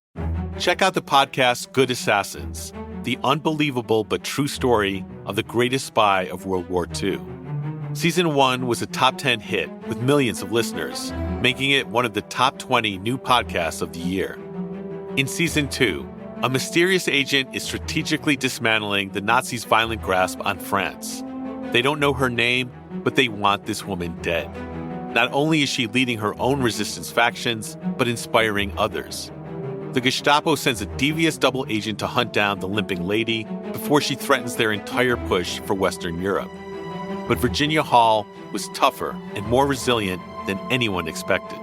Check out the podcast Good Assassins, the unbelievable but true story of the greatest spy of World War II. Season 1 was a top 10 hit with millions of listeners, making it one of the top 20 new podcasts of the year. In Season 2, a mysterious agent is strategically dismantling the Nazis' violent grasp on France. They don't know her name, but they want this woman dead. Not only is she leading her own resistance factions, but inspiring others. The Gestapo sends a devious double agent to hunt down the limping lady before she threatens their entire push for Western Europe. But Virginia Hall was tougher and more resilient than anyone expected.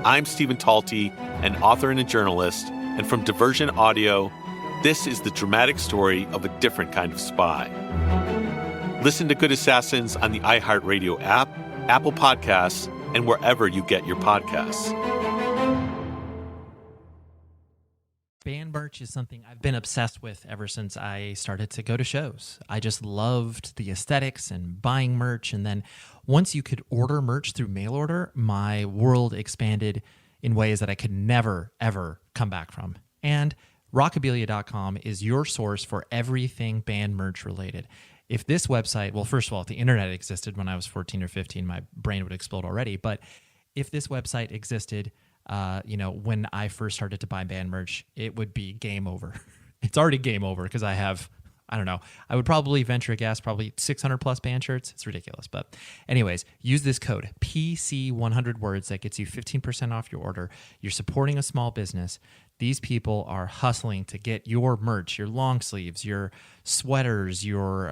I'm Stephen Talty, an author and a journalist, and from Diversion Audio, this is the dramatic story of a different kind of spy. Listen to Good Assassins on the iHeartRadio app, Apple Podcasts, and wherever you get your podcasts. Band merch is something I've been obsessed with ever since I started to go to shows. I just loved the aesthetics and buying merch. And then once you could order merch through mail order, my world expanded in ways that I could never, ever come back from. And Rockabilia.com is your source for everything band merch related. If this website, well, first of all, if the internet existed when I was 14 or 15, my brain would explode already. But if this website existed, when I first started to buy band merch, it would be game over. It's already game over because I have, I don't know, I would probably venture a guess, probably 600 plus band shirts. It's ridiculous. But anyways, use this code PC100 words that gets you 15% off your order. You're supporting a small business. These people are hustling to get your merch, your long sleeves, your sweaters, your,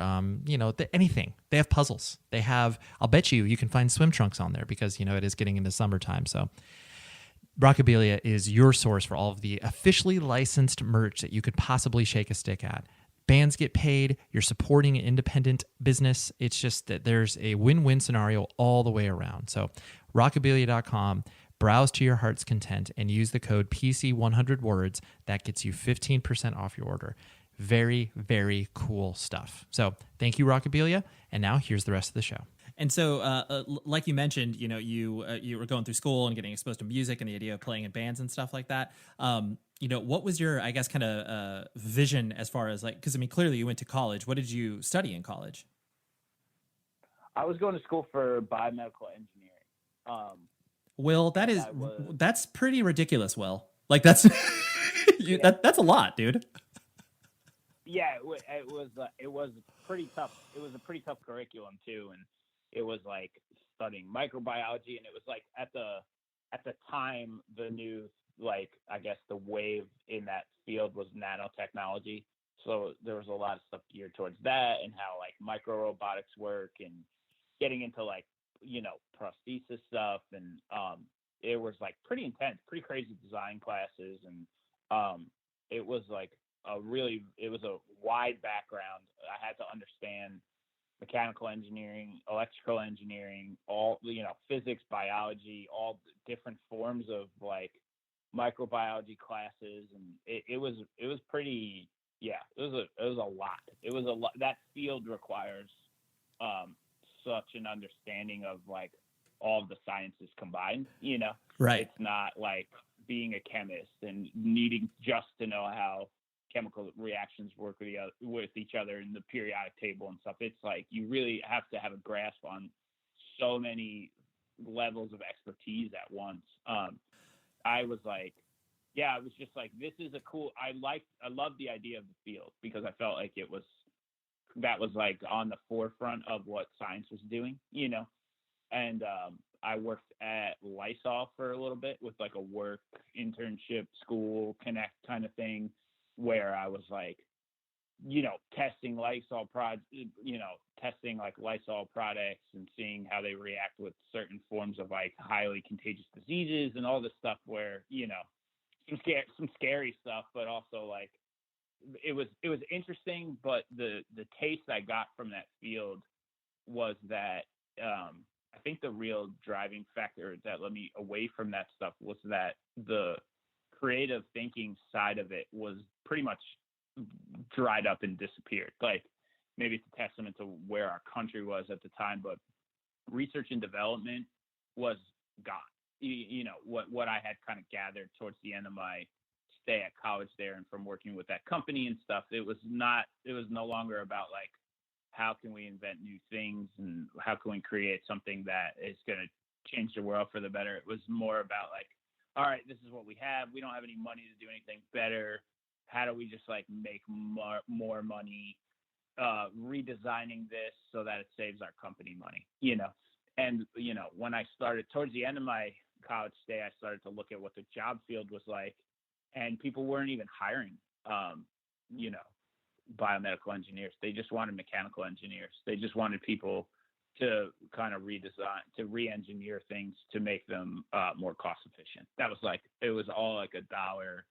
anything. They have puzzles. They have, I'll bet you can find swim trunks on there because, it is getting into summertime. So Rockabilia is your source for all of the officially licensed merch that you could possibly shake a stick at. Bands get paid. You're supporting an independent business. It's just that there's a win-win scenario all the way around. So Rockabilia.com, browse to your heart's content, and use the code PC100 words. That gets you 15% off your order. Very, very cool stuff. So thank you, Rockabilia. And now here's the rest of the show. And so, like you mentioned, you were going through school and getting exposed to music and the idea of playing in bands and stuff like that. What was your, I guess, kind of vision as far as because clearly you went to college. What did you study in college? I was going to school for biomedical engineering. Will, that's pretty ridiculous. Will, that's that's a lot, dude. Yeah, it was pretty tough. It was a pretty tough curriculum too, and it was studying microbiology, and it was at the time the new I guess the wave in that field was nanotechnology. So there was a lot of stuff geared towards that and how microrobotics work and getting into prosthesis stuff, and it was pretty intense, pretty crazy design classes, and it was it was a wide background. I had to understand mechanical engineering, electrical engineering, all physics, biology, all different forms of microbiology classes, and it was pretty, it was a lot. It was a lot. That field requires such an understanding of all of the sciences combined. Right? It's not being a chemist and needing just to know how chemical reactions work with each other in the periodic table and stuff. It's you really have to have a grasp on so many levels of expertise at once. I was just this is a cool, I loved the idea of the field because I felt that was on the forefront of what science was doing, and I worked at Lysol for a little bit with a work internship, school connect kind of thing, where I was testing Lysol testing Lysol products and seeing how they react with certain forms of highly contagious diseases and all this stuff where, some scary stuff, but also it was interesting. But the taste I got from that field was that, I think the real driving factor that led me away from that stuff was that the creative thinking side of it was pretty much dried up and disappeared. Maybe it's a testament to where our country was at the time, but research and development was gone. What I had kind of gathered towards the end of my stay at college there and from working with that company and stuff, it was no longer about like, how can we invent new things and how can we create something that is going to change the world for the better. It was more about like, all right, this is what we have. We don't have any money to do anything better. How do we just like make more money, redesigning this so that it saves our company money, you know? And, you know, when I started towards the end of my college stay, I started to look at what the job field was like, and people weren't even hiring, you know, biomedical engineers. They just wanted mechanical engineers. They just wanted people to kind of redesign, to re-engineer things to make them more cost efficient. That was like, it was all like a dollar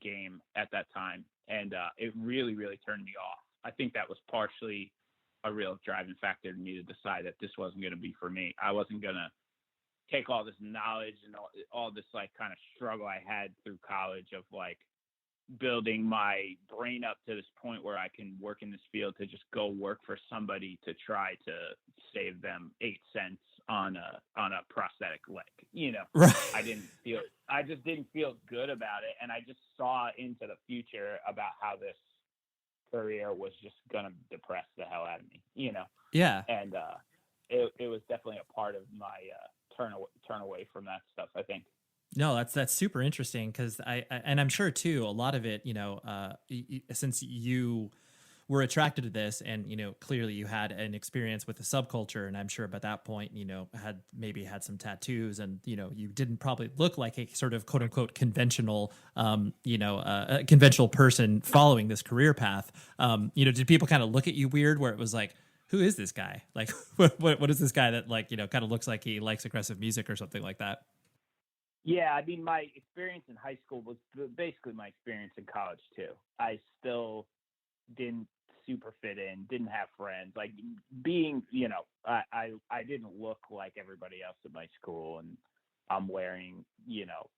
game at that time. And it really, really turned me off. I think that was partially a real driving factor to me to decide that this wasn't going to be for me. I wasn't going to take all this knowledge and all this like kind of struggle I had through college of like building my brain up to this point where I can work in this field to just go work for somebody to try to save them 8 cents on a prosthetic leg. You know, Right. I just didn't feel good about it. And I just saw into the future about how this career was just going to depress the hell out of me, you know? Yeah. And it was definitely a part of my turn away from that stuff, I think. No, that's super interesting because and I'm sure too, a lot of it, you know, since you were attracted to this and, you know, clearly you had an experience with the subculture, and I'm sure by that point, you know, had some tattoos and, you know, you didn't probably look like a sort of quote unquote conventional, a conventional person following this career path. You know, did people kind of look at you weird where it was like, who is this guy? Like, what is this guy that like, you know, kind of looks like he likes aggressive music or something like that? Yeah, I mean, my experience in high school was basically my experience in college too. I still didn't super fit in, didn't have friends. Like being, you know, I didn't look like everybody else at my school, and I'm wearing, you know,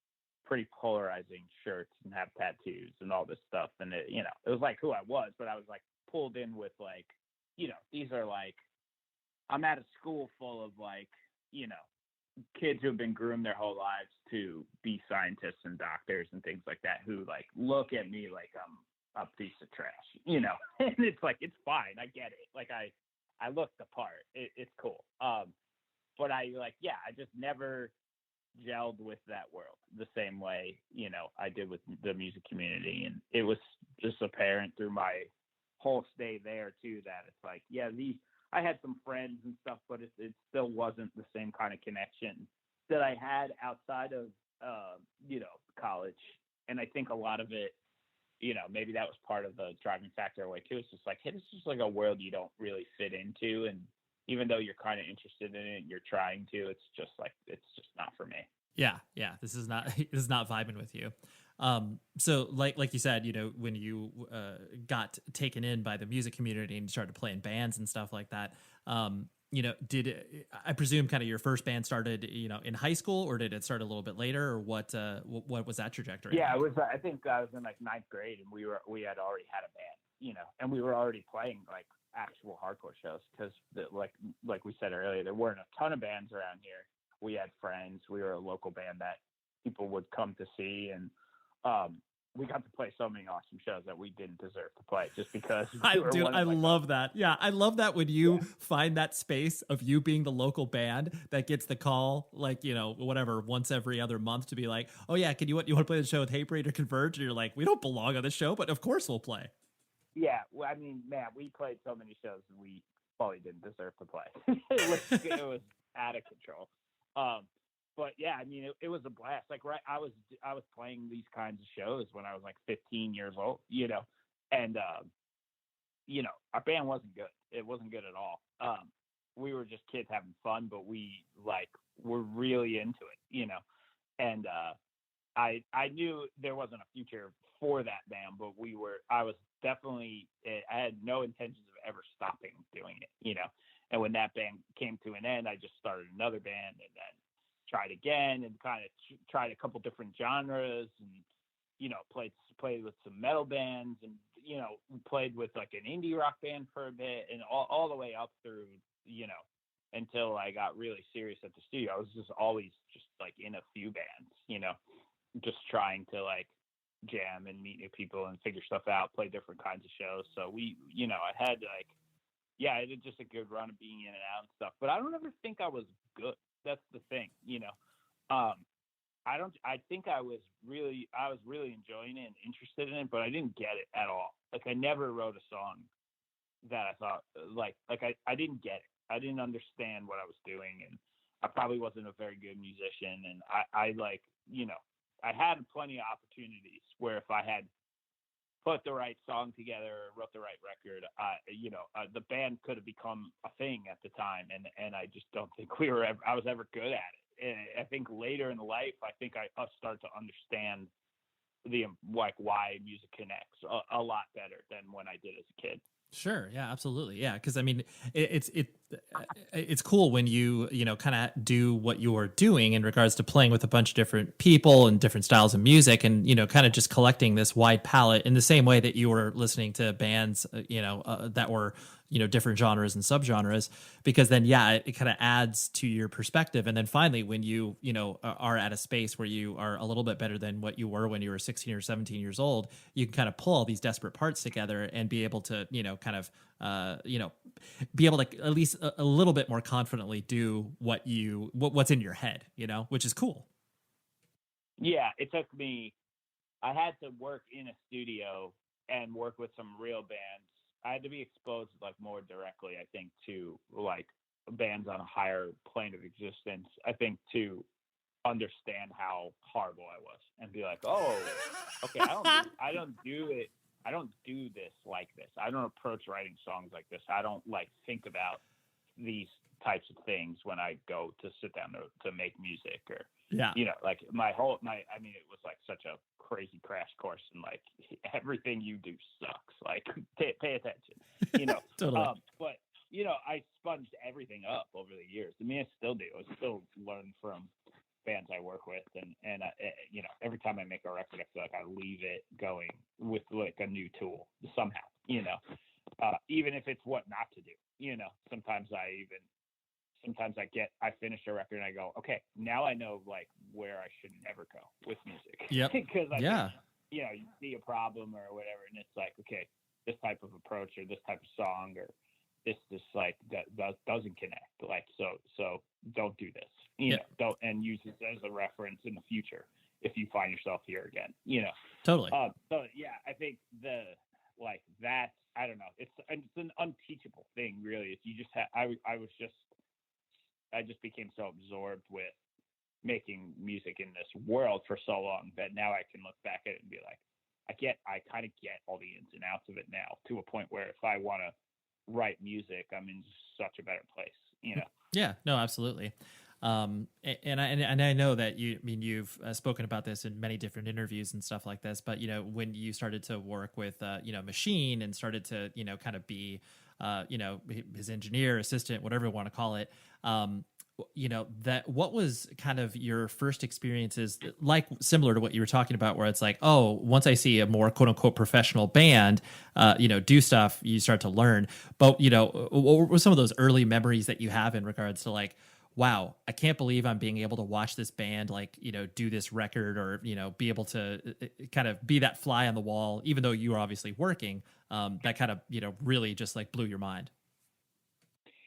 pretty polarizing shirts and have tattoos and all this stuff. And it, you know, it was like who I was, but I was like pulled in with like, you know, these are like, I'm at a school full of like, you know, kids who have been groomed their whole lives to be scientists and doctors and things like that, who like look at me like I'm a piece of trash, you know. And it's like, it's fine, I get it, like I look the part, it's cool, but I just never gelled with that world the same way, you know, I did with the music community. And it was just apparent through my whole stay there too that it's like, yeah, I had some friends and stuff, but it still wasn't the same kind of connection that I had outside of, you know, college. And I think a lot of it, you know, maybe that was part of the driving factor away too. It's just like, hey, this is like a world you don't really fit into. And even though you're kind of interested in it and you're trying to, it's just not for me. Yeah. This is not vibing with you. So like you said, you know, when you got taken in by the music community and started playing bands and stuff like that, you know, I presume kind of your first band started, you know, in high school, or did it start a little bit later, or what was that trajectory? Yeah, it was, I think I was in like 9th grade, and we had already had a band, you know, and we were already playing like actual hardcore shows because like we said earlier, there weren't a ton of bands around here. We had friends. We were a local band that people would come to see, and we got to play so many awesome shows that we didn't deserve to play just because. I love that. Yeah, I love that when you find that space of you being the local band that gets the call, like, you know, whatever, once every other month to be like, oh yeah, you want to play the show with Hatebreed or Converge? And you're like, we don't belong on this show, but of course we'll play. Yeah, well, I mean, man, we played so many shows and we probably didn't deserve to play. it was out of control. But yeah, I mean, it was a blast. Like, right, I was playing these kinds of shows when I was like 15 years old, you know, and you know, our band wasn't good. It wasn't good at all. We were just kids having fun, but we like were really into it, you know. And I knew there wasn't a future for that band, but I was definitely, I had no intentions of ever stopping doing it, you know. And when that band came to an end, I just started another band, and then tried again and kind of tried a couple different genres, and, you know, played with some metal bands, and, you know, played with like an indie rock band for a bit, and all the way up through, you know, until I got really serious at the studio. I was just always just like in a few bands, you know, just trying to like jam and meet new people and figure stuff out, play different kinds of shows. So we, I had like, yeah, I did just a good run of being in and out and stuff, but I don't ever think I was good. That's the thing, I think I was really enjoying it and interested in it, but I didn't get it at all. Like I never wrote a song that I thought I didn't get it. I didn't understand what I was doing, and I probably wasn't a very good musician. And I had plenty of opportunities where if I had put the right song together or wrote the right record, the band could have become a thing at the time. And I just don't think I was ever good at it. And I think later in life, I think I start to understand why music connects a lot better than when I did as a kid. Sure. Yeah, absolutely. Yeah. Cause I mean, it's cool when you kind of do what you're doing in regards to playing with a bunch of different people and different styles of music and, kind of just collecting this wide palette in the same way that you were listening to bands, that were, different genres and subgenres, because then, yeah, it kind of adds to your perspective. And then finally, when you are at a space where you are a little bit better than what you were when you were 16 or 17 years old, you can kind of pull all these desperate parts together and be able to, be able to at least a little bit more confidently do what's in your head, which is cool. Yeah. It took me, I had to work in a studio and work with some real bands. I had to be exposed like more directly, I think, to like bands on a higher plane of existence, I think, to understand how horrible I was and be like, oh, okay, I don't do it. I don't do this like this. I don't approach writing songs like this. I don't like think about these types of things when I go to sit down to make music or, like it was like such a crazy crash course and like everything you do sucks. Like pay attention, Totally. But I sponged everything up over the years. I mean, I still do. I still learn from bands I work with, and every time I make a record, I feel like I leave it going with like a new tool somehow, even if it's what not to do. Sometimes I finish a record and I go, okay, now I know like where I should never go with music. Yep. Because you see a problem or whatever, and it's like, okay, this type of approach or this type of song or this like that doesn't connect. Like so don't do this. Don't, and use this as a reference in the future if you find yourself here again. Totally. So yeah, I think that I don't know. It's an unteachable thing, really. If you just I just became so absorbed with making music in this world for so long that now I can look back at it and be like, I kind of get all the ins and outs of it now, to a point where if I want to write music, I'm in such a better place, Yeah, no, absolutely. And I know that you've spoken about this in many different interviews and stuff like this, but when you started to work with Machine and started to kind of be his engineer, assistant, whatever you want to call it, that what was kind of your first experiences like, similar to what you were talking about, where it's like, oh, once I see a more quote unquote professional band do stuff, you start to learn. But what were some of those early memories that you have in regards to like, wow, I can't believe I'm being able to watch this band do this record, or be able to kind of be that fly on the wall, even though you were obviously working, that kind of really just like blew your mind.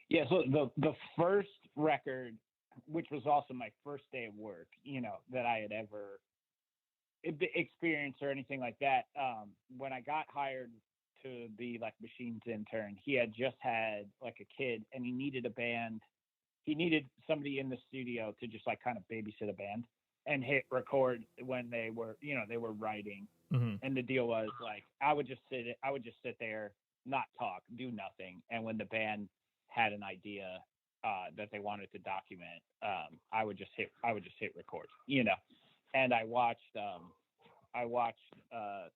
Yeah, so the first record, which was also my first day of work, that I had ever experienced or anything like that, when I got hired to be like Machine's intern, he had just had like a kid and he needed a band. He needed somebody in the studio to just like kind of babysit a band and hit record when they were writing. Mm-hmm. And the deal was like, I would just sit there, not talk, do nothing. And when the band had an idea that they wanted to document, I would just hit record, And I watched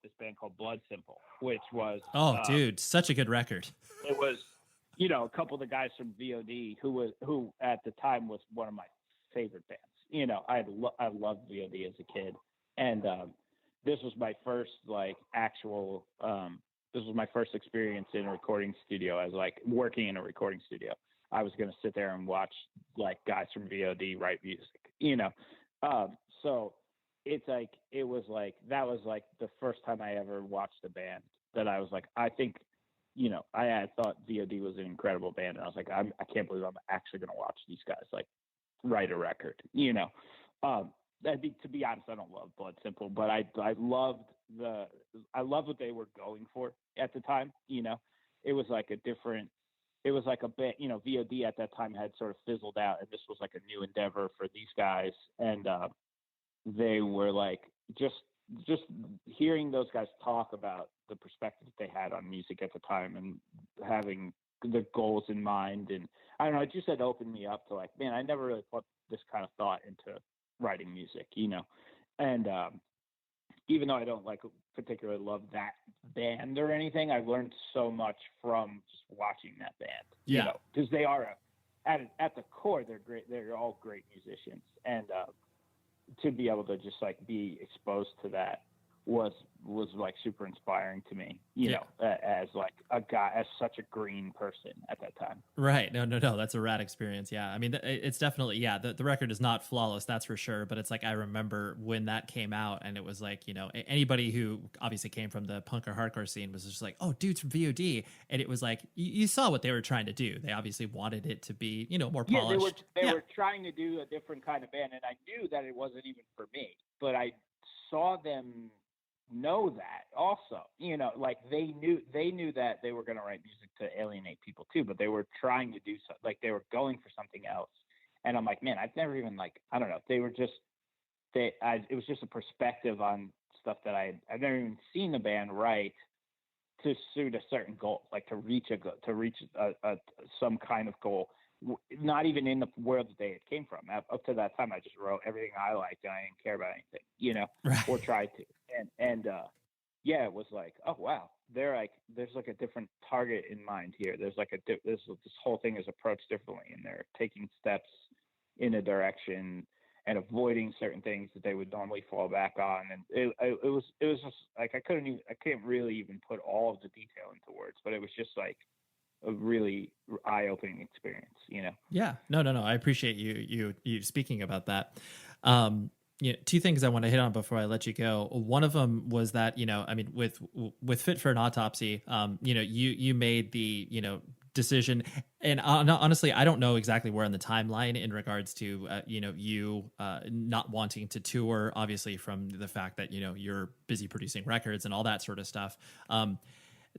this band called Blood Simple, which was dude, such a good record. It was, a couple of the guys from VOD who at the time was one of my favorite bands. I loved VOD as a kid, and this was my first this was my first experience in a recording studio, as like working in a recording studio. I was going to sit there and watch like guys from VOD write music, So it's like, it was like, that was like the first time I ever watched a band that I was like, I think, I had thought VOD was an incredible band, and I was like, I can't believe I'm actually going to watch these guys like write a record, to be honest, I don't love Blood Simple, but I loved what they were going for at the time. It was like a bit, VOD at that time had sort of fizzled out, and this was like a new endeavor for these guys. And they were like, just hearing those guys talk about the perspective that they had on music at the time and having the goals in mind. And I don't know, it just had opened me up to like, man, I never really put this kind of thought into writing music, and even though I don't like particularly love that band or anything, I've learned so much from just watching that band, because they are at the core, they're great. They're all great musicians. And to be able to just like be exposed to that was like super inspiring to me, as like a guy, as such a green person at that time. Right. No. That's a rad experience. Yeah. I mean, it's definitely, the record is not flawless, that's for sure. But it's like, I remember when that came out, and it was like, anybody who obviously came from the punk or hardcore scene was just like, oh, dudes from VOD. And it was like, you saw what they were trying to do. They obviously wanted it to be, more polished. They were trying to do a different kind of band. And I knew that it wasn't even for me, but I saw them know that also, like they knew that they were going to write music to alienate people too, but they were trying to do so, like they were going for something else. And I'm like, man, I've never even like, I don't know, it was just a perspective on stuff that I've never even seen the band write to suit a certain goal, like to reach some kind of goal, not even in the world that they came from. Up to that time, I just wrote everything I liked, and I didn't care about anything, Right. or tried to. And it was like, oh wow, there's like a different target in mind here. There's like this whole thing is approached differently, and they're taking steps in a direction and avoiding certain things that they would normally fall back on. And it was just like I can't really even put all of the detail into words, but it was just like a really eye-opening experience, Yeah, no. I appreciate you speaking about that. Two things I want to hit on before I let you go. One of them was that, I mean, with Fit for an Autopsy, you made the, decision, and honestly, I don't know exactly where on the timeline in regards to, you not wanting to tour, obviously from the fact that, you're busy producing records and all that sort of stuff.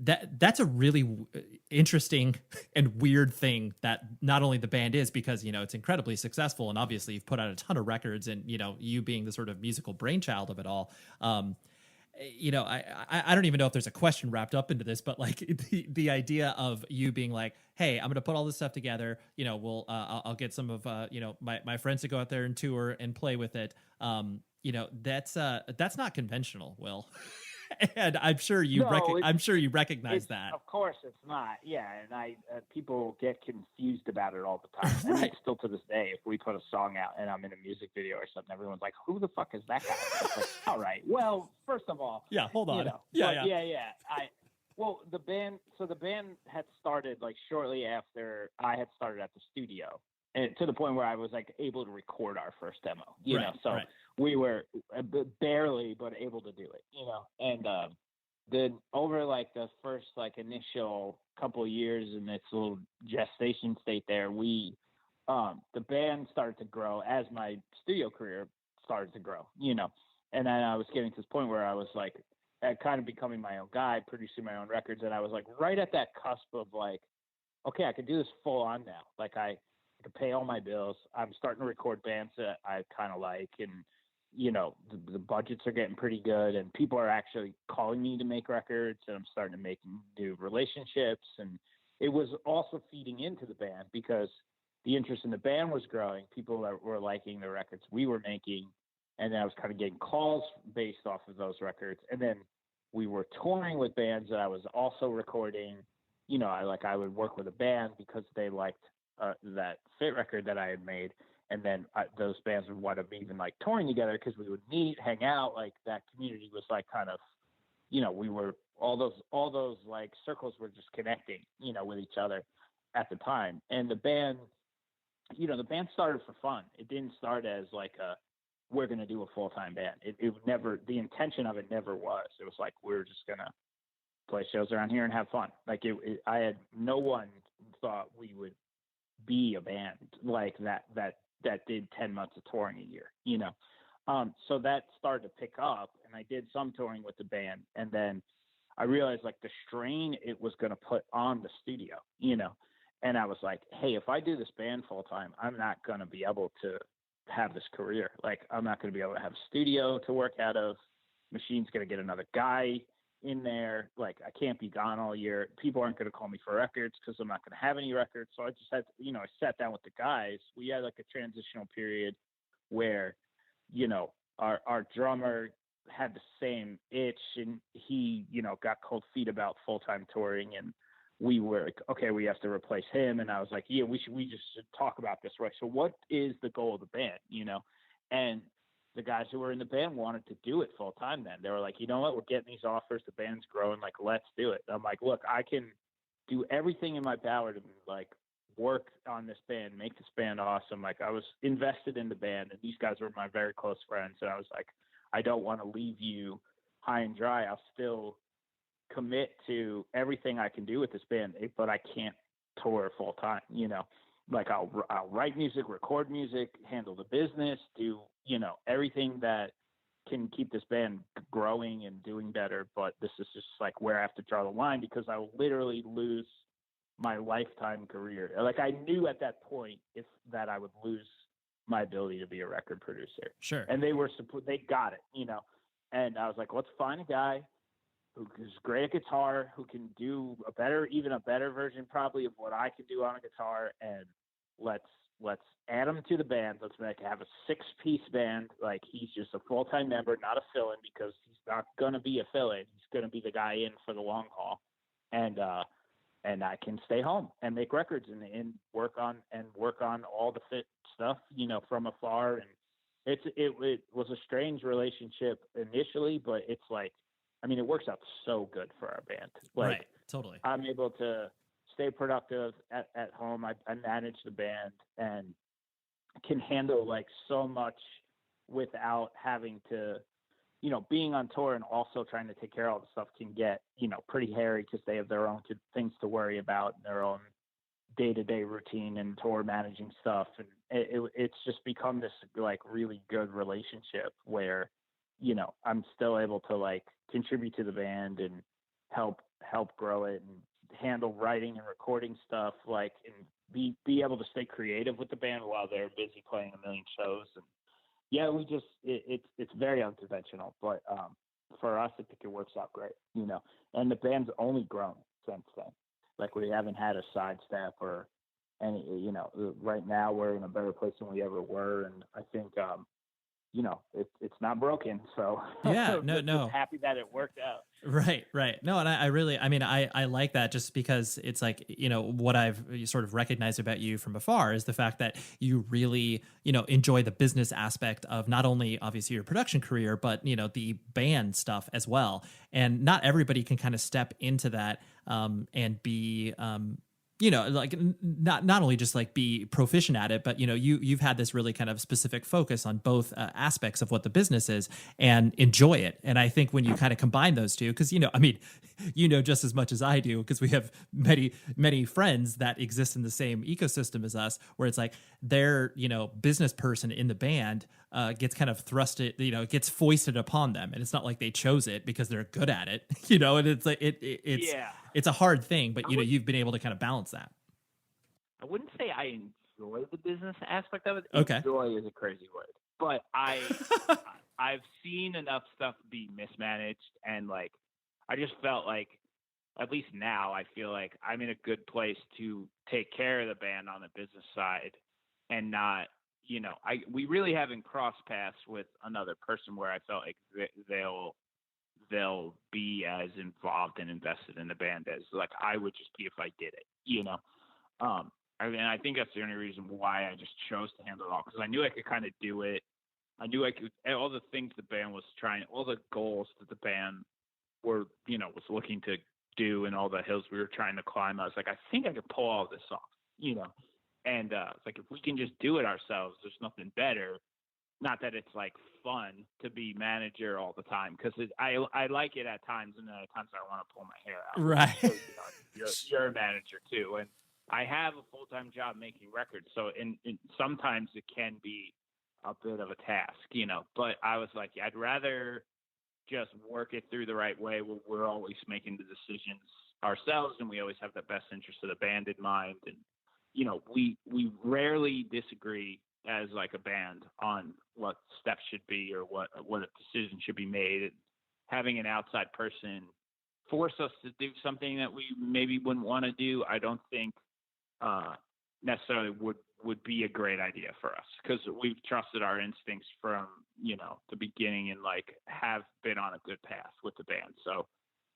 That's a really interesting and weird thing that not only the band is, because, it's incredibly successful, and obviously you've put out a ton of records, and, you being the sort of musical brainchild of it all. I don't even know if there's a question wrapped up into this, but like the idea of you being like, hey, I'm going to put all this stuff together. I'll get some of, my friends to go out there and tour and play with it. That's not conventional, Will. And I'm sure you recognize that. Of course it's not. Yeah. And people get confused about it all the time. Right. I mean, still to this day, if we put a song out and I'm in a music video or something, everyone's like, who the fuck is that guy? It's like, all right. Well, first of all, yeah, hold on. Yeah. The band had started like shortly after I had started at the studio, and to the point where I was like able to record our first demo, right. We were barely, but able to do it, and then over like the first like initial couple of years in its little gestation state there, the band started to grow as my studio career started to grow, and then I was getting to this point where I was like kind of becoming my own guy, producing my own records, and I was like right at that cusp of like, okay, I could do this full on now. Like I could pay all my bills. I'm starting to record bands that I kind of like, and the budgets are getting pretty good, and people are actually calling me to make records, and I'm starting to make new relationships. And it was also feeding into the band because the interest in the band was growing. People that were liking the records we were making, and then I was kind of getting calls based off of those records. And then we were touring with bands that I was also recording. I would work with a band because they liked that Fit record that I had made. And then those bands would wind up even like touring together because we would meet, hang out. Like that community was like kind of, we were all those like circles were just connecting, with each other at the time. And the band started for fun. It didn't start as like we're going to do a full-time band. It never, the intention of it never was. It was like, we're just going to play shows around here and have fun. Like I had, no one thought we would be a band like that did 10 months of touring a year, you know? So that started to pick up, and I did some touring with the band. And then I realized like the strain it was going to put on the studio, you know? And I was like, hey, if I do this band full time, I'm not going to be able to have this career. Like, I'm not going to be able to have a studio to work out of. Machine's going to get another guy in there. Like, I can't be gone all year. People aren't going to call me for records because I'm not going to have any records. So I just had to, you know, I sat down with the guys. We had like a transitional period where, you know, our drummer had the same itch, and he, you know, got cold feet about full-time touring, and we were like, okay, we have to replace him. And I was like, yeah, we just should talk about this, right? So what is the goal of the band, you know? And the guys who were in the band wanted to do it full time then. They were like, you know what, we're getting these offers, the band's growing, like, let's do it. And I'm like, look, I can do everything in my power to like work on this band, make this band awesome. Like, I was invested in the band, and these guys were my very close friends. And I was like, I don't want to leave you high and dry. I'll still commit to everything I can do with this band, but I can't tour full time, you know? Like, I'll write music, record music, handle the business, do, you know, everything that can keep this band growing and doing better. But this is just like where I have to draw the line, because I will literally lose my lifetime career. Like, I knew at that point that I would lose my ability to be a record producer. Sure. And they got it, you know? And I was like, let's find a guy who's great at guitar, who can do even a better version probably of what I could do on a guitar, and let's add him to the band. Let's have a 6-piece band. Like, he's just a full-time member, not a fill-in, because he's not going to be a fill-in. He's going to be the guy in for the long haul. And I can stay home and make records and work on all the fit stuff, you know, from afar. And it was a strange relationship initially, but it's like, I mean, it works out so good for our band. Like, right. Totally. I'm able to stay productive at home. I manage the band and can handle like so much without having to, you know, being on tour and also trying to take care of all the stuff can get, you know, pretty hairy, because they have their own things to worry about and their own day-to-day routine and tour managing stuff. And it's just become this like really good relationship where, you know, I'm still able to like contribute to the band and help grow it and handle writing and recording stuff, like, and be able to stay creative with the band while they're busy playing a million shows. And yeah, it's very unconventional, but for us, I think it works out great, you know. And the band's only grown since then. Like, we haven't had a sidestep or any, you know. Right now we're in a better place than we ever were, and I think you know, it's not broken. So yeah, no, just happy that it worked out. Right. No, and I like that, just because it's like, you know, what I've sort of recognized about you from afar is the fact that you really, you know, enjoy the business aspect of not only obviously your production career, but, you know, the band stuff as well. And not everybody can kind of step into that and be, you know, like not only just like be proficient at it, but, you know, you've had this really kind of specific focus on both aspects of what the business is and enjoy it. And I think when you kind of combine those two, because, you know, I mean, you know, just as much as I do, because we have many friends that exist in the same ecosystem as us, where it's like their, you know, business person in the band gets kind of thrusted, you know, gets foisted upon them. And it's not like they chose it because they're good at it, you know, and it's like, it's a hard thing, but, you know, you've been able to kind of balance that. I wouldn't say I enjoy the business aspect of it. Okay. Enjoy is a crazy word, but I've seen enough stuff be mismanaged, and like, I just felt like, at least now, I feel like I'm in a good place to take care of the band on the business side, and not, you know, we really haven't crossed paths with another person where I felt like they'll be as involved and invested in the band as like I would just be if I did it, you know? And I think that's the only reason why I just chose to handle it all, because I knew I could kind of do it. I knew I could, all the things the band was trying, all the goals that the band were, you know, was looking to do, and all the hills we were trying to climb. I was like, I think I could pull all this off, you know? And it's like, if we can just do it ourselves, there's nothing better not that it's like fun to be manager all the time, because I like it at times, and then at times I want to pull my hair out. Right. So, you're a manager too, and I have a full-time job making records, so and sometimes it can be a bit of a task, But I was like, I'd rather just work it through the right way, where we're always making the decisions ourselves, and we always have the best interest of the band in mind. And we rarely disagree as like a band on what steps should be or what a decision should be made. And having an outside person force us to do something that we maybe wouldn't want to do, I don't think necessarily would be a great idea for us, because we've trusted our instincts from the beginning, and like have been on a good path with the band. So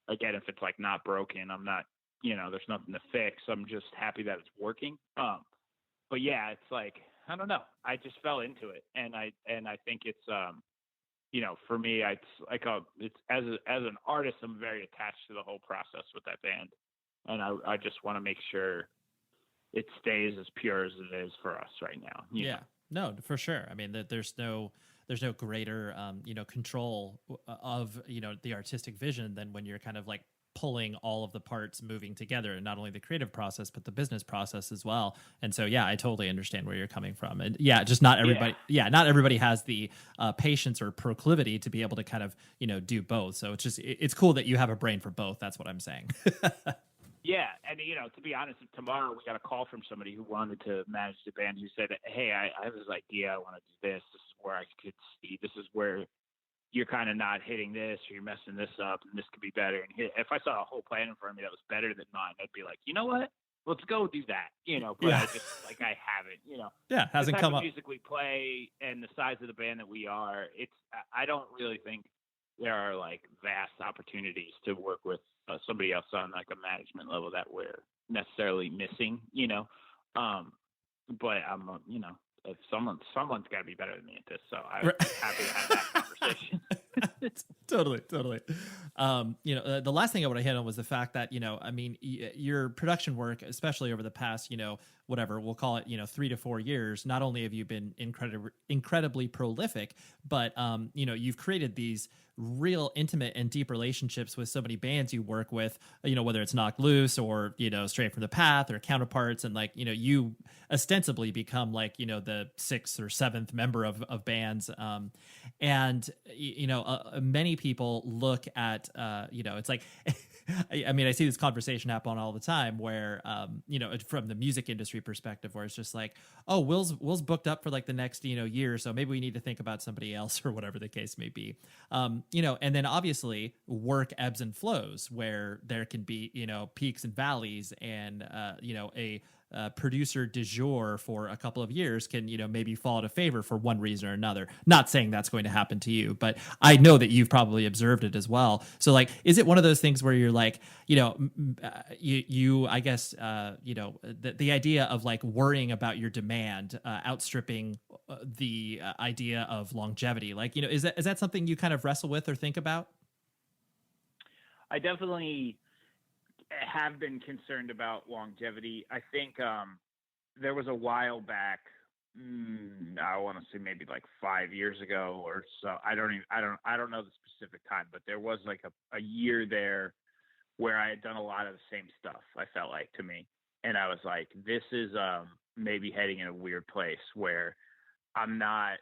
again, if it's like not broken, I'm not, there's nothing to fix. I'm just happy that it's working. But yeah, it's like, I don't know. I just fell into it, and I think it's for me, it's like it's as an artist, I'm very attached to the whole process with that band, and I just want to make sure it stays as pure as it is for us right now. Yeah, no, for sure. I mean, there's no greater control of the artistic vision than when you're kind of like pulling all of the parts moving together, and not only the creative process but the business process as well. And so yeah, I totally understand where you're coming from. And yeah, just not everybody has the patience or proclivity to be able to kind of do both. So it's cool that you have a brain for both. That's what I'm saying. Yeah, and to be honest, tomorrow we got a call from somebody who wanted to manage the band, who said, "Hey, I have this idea. I want to do this. This is where I could see. This is where you're kind of not hitting this, or you're messing this up, and this could be better." And if I saw a whole plan in front of me that was better than mine, I'd be like, you know what? Let's go do that. But Yeah. I just I haven't. Yeah, hasn't the type come of up. music we play and the size of the band that we are. I don't really think there are like vast opportunities to work with somebody else on like a management level that we're necessarily missing, but I'm, if someone's got to be better than me at this. So I'm happy to have that conversation. Totally. The last thing I want to hit on was the fact that, I mean, your production work, especially over the past, whatever, we'll call it, 3 to 4 years, not only have you been incredibly prolific, but, you've created these real intimate and deep relationships with so many bands you work with, whether it's Knocked Loose or, Straight from the Path or Counterparts. And like, you ostensibly become like, the 6th or 7th member of bands. And, many people look at, it's like, I mean, I see this conversation happen all the time where, from the music industry perspective, where it's just like, oh, Will's booked up for like the next, year. So maybe we need to think about somebody else, or whatever the case may be. And then obviously work ebbs and flows, where there can be, peaks and valleys, and, a producer du jour for a couple of years can, maybe fall out of favor for one reason or another. Not saying that's going to happen to you, but I know that you've probably observed it as well. So like, is it one of those things where you're like, I guess, the idea of like worrying about your demand outstripping the idea of longevity, like, is that something you kind of wrestle with or think about? I definitely have been concerned about longevity. I think there was a while back, I want to say maybe like 5 years ago or so. I don't know the specific time, but there was like a year there where I had done a lot of the same stuff, I felt like, to me. And I was like, this is maybe heading in a weird place where I'm not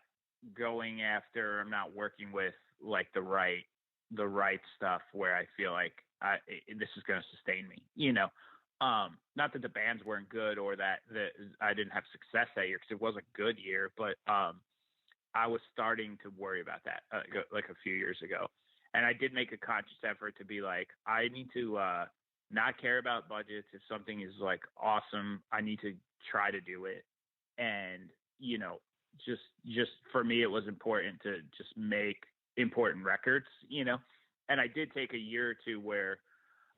working with like the right stuff, where I feel like this is going to sustain me, not that the bands weren't good or that I didn't have success that year, because it was a good year, but I was starting to worry about that like a few years ago. And I did make a conscious effort to be like, I need to not care about budgets. If something is like awesome, I need to try to do it. And, just for me, it was important to just make important records, and I did take a year or two where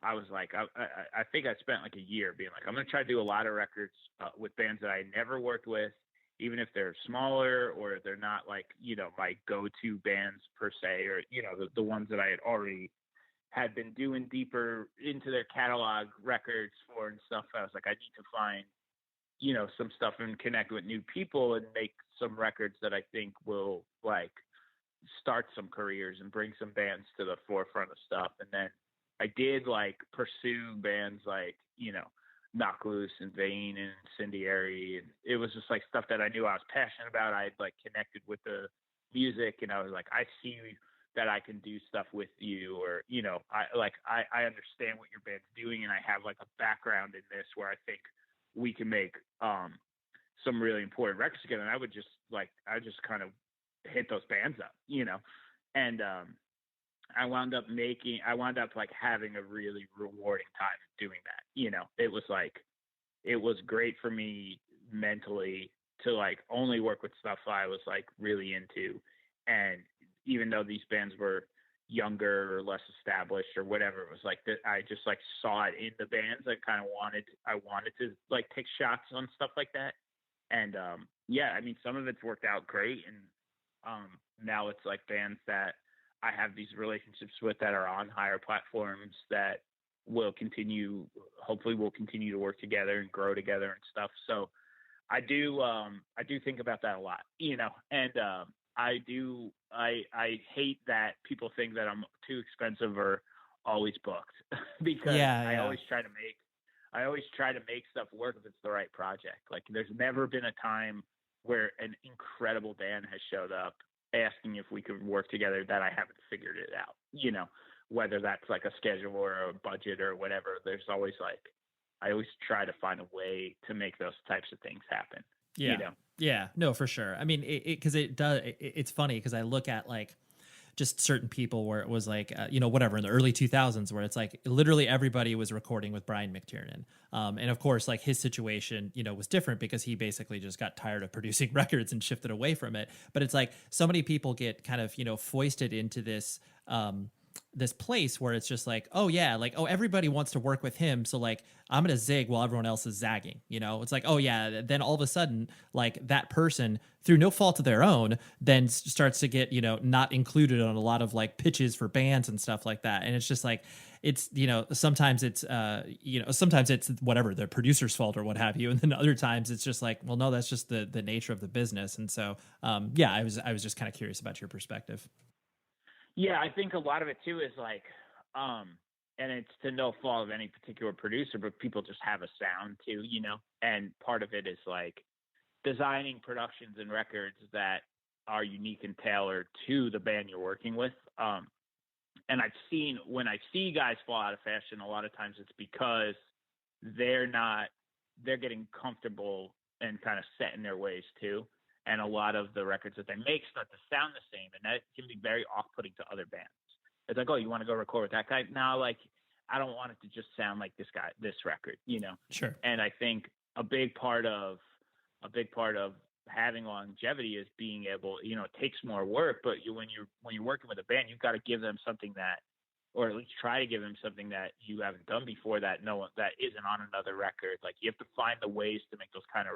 I was like, I think I spent like a year being like, I'm going to try to do a lot of records with bands that I never worked with, even if they're smaller or they're not like, my go-to bands per se, or, the ones that I had already had been doing deeper into their catalog records for and stuff. I was like, I need to find some stuff and connect with new people and make some records that I think will like start some careers and bring some bands to the forefront of stuff. And then I did like pursue bands like, Knock Loose and Vane and Incendiary. And it was just like stuff that I knew I was passionate about. I had like connected with the music, and I was like, I see that I can do stuff with you, or, I understand what your band's doing, and I have like a background in this where I think we can make some really important records together. And I just kind of hit those bands up, and I wound up like having a really rewarding time doing that. It was great for me mentally to like only work with stuff I was like really into. And even though these bands were younger or less established or whatever, it was like that I just like saw it in the bands. I wanted to like take shots on stuff like that. And some of it's worked out great. And now it's like bands that I have these relationships with that are on higher platforms that hopefully we'll continue to work together and grow together and stuff. So I do think about that a lot, and I hate that people think that I'm too expensive or always booked because I always try to make stuff work if it's the right project. Like there's never been a time where an incredible band has showed up asking if we could work together that I haven't figured it out, whether that's like a schedule or a budget or whatever. There's always I always try to find a way to make those types of things happen. Yeah. Yeah, no, for sure. I mean, it's funny because I look at like just certain people where it was like, whatever in the early 2000s where it's like literally everybody was recording with Brian McTiernan. And of course, like his situation, was different because he basically just got tired of producing records and shifted away from it. But it's like so many people get kind of, foisted into this, this place where it's just like, oh yeah, like, oh, everybody wants to work with him. So like, I'm going to zig while everyone else is zagging, it's like, oh yeah. Then all of a sudden, like that person through no fault of their own, then starts to get, not included on a lot of like pitches for bands and stuff like that. And it's just like, it's, sometimes it's, sometimes it's whatever the producer's fault or what have you. And then other times it's just like, well, no, that's just the nature of the business. And so, I was just kind of curious about your perspective. Yeah, I think a lot of it too is like, and it's to no fault of any particular producer, but people just have a sound too, and part of it is like designing productions and records that are unique and tailored to the band you're working with. And when I see guys fall out of fashion, a lot of times it's because they're getting comfortable and kind of set in their ways too. And a lot of the records that they make start to sound the same, and that can be very off-putting to other bands. It's like, oh, you want to go record with that guy? No, like, I don't want it to just sound like this guy, this record, Sure. And I think a big part of having longevity is being able, it takes more work, but when you're working with a band, you've got to give them something that, or at least try to give them something that you haven't done before that isn't on another record. Like you have to find the ways to make those kind of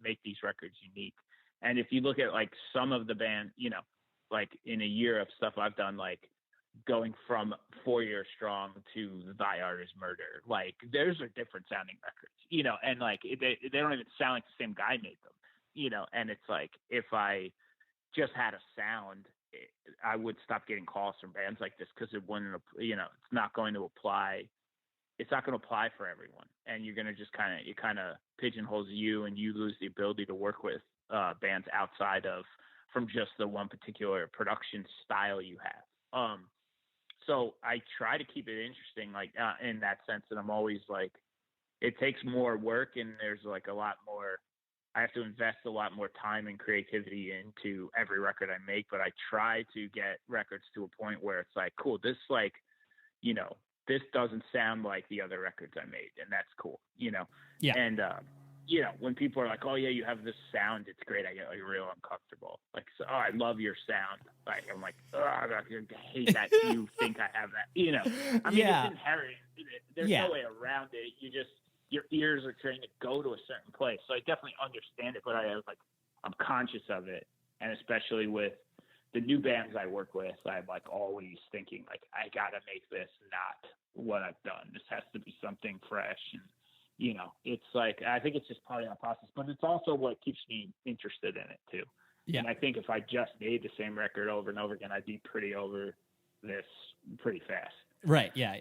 make these records unique. And if you look at like some of the band, like in a year of stuff I've done, like going from 4 Years Strong to Thy Art Is Murder, like those are different sounding records, and like they don't even sound like the same guy made them, and it's like, if I just had a sound, I would stop getting calls from bands like this because it wouldn't, it's not going to apply. It's not going to apply for everyone. And you're going to just it kind of pigeonholes you, and you lose the ability to work with bands outside of from just the one particular production style you have. So I try to keep it interesting, like in that sense. And I'm always like, it takes more work, and there's like a lot more, I have to invest a lot more time and creativity into every record I make, but I try to get records to a point where it's like, cool, this like, this doesn't sound like the other records I made, and that's cool, Yeah. And, when people are like, oh yeah, you have this sound, it's great, I get like real uncomfortable. Like, so, oh, I love your sound. Like, I'm like, oh, I hate that you think I have that, I mean, It's inherent. There's no way around it. Your ears are trained to go to a certain place. So I definitely understand it, but I'm conscious of it. And especially with the new bands I work with, I'm like always thinking like, I gotta make this not what I've done. This has to be something fresh and It's like, I think it's just part of that process, but it's also what keeps me interested in it too. Yeah. And I think if I just made the same record over and over again, I'd be pretty over this pretty fast. Right. Yeah.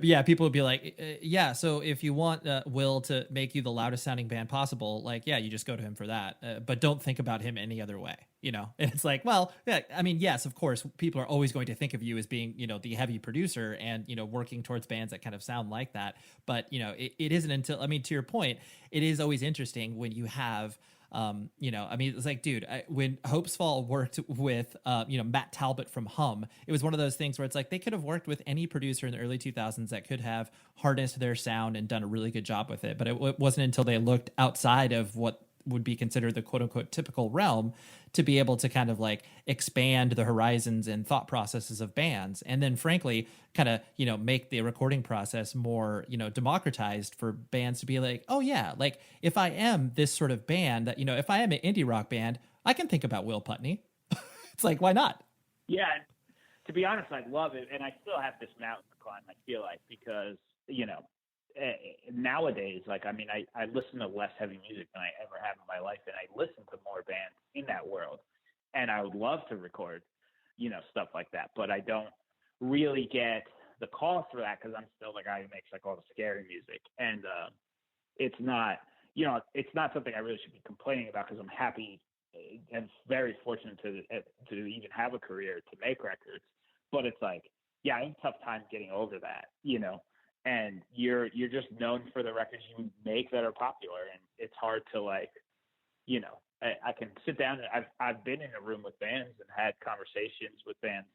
Yeah. People would be like, yeah. So if you want Will to make you the loudest sounding band possible, like, yeah, you just go to him for that. But don't think about him any other way, And it's like, well, yeah, I mean, yes, of course, people are always going to think of you as being, the heavy producer and, working towards bands that kind of sound like that. But, it isn't until, I mean, to your point, it is always interesting when you have, I mean, it's like, dude, when Hopes Fall worked with, Matt Talbot from Hum, it was one of those things where it's like they could have worked with any producer in the early 2000s that could have harnessed their sound and done a really good job with it. But it wasn't until they looked outside of what would be considered the quote unquote typical realm to be able to kind of like expand the horizons and thought processes of bands. And then frankly, kind of, make the recording process more, democratized for bands to be like, oh yeah, like if I am this sort of band that, if I am an indie rock band, I can think about Will Putney. It's like, why not? Yeah. To be honest, I love it. And I still have this mountain to climb, I feel like, because, nowadays, like, I mean, I listen to less heavy music than I ever have in my life, and I listen to more bands in that world, and I would love to record, stuff like that, but I don't really get the call for that because I'm still the guy who makes like all the scary music, and it's not, it's not something I really should be complaining about because I'm happy and very fortunate to even have a career to make records, but it's like, yeah, I have a tough time getting over that, and you're just known for the records you make that are popular, and it's hard to like, I can sit down and I've been in a room with bands and had conversations with bands,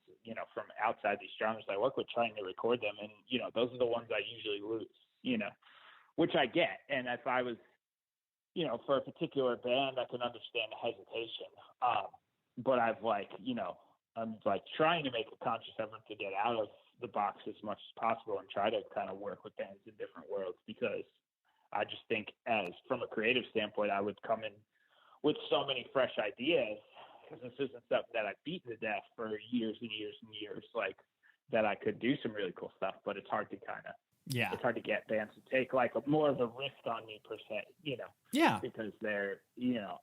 from outside these genres I work with trying to record them, and those are the ones I usually lose, which I get. And if I was, for a particular band, I can understand the hesitation, but I'm like trying to make a conscious effort to get out of the box as much as possible and try to kind of work with bands in different worlds, because I just think from a creative standpoint, I would come in with so many fresh ideas, because this isn't something that I've beaten to death for years and years and years, like that I could do some really cool stuff, but it's hard to it's hard to get bands to take like more of a risk on me per se, Yeah. because they're,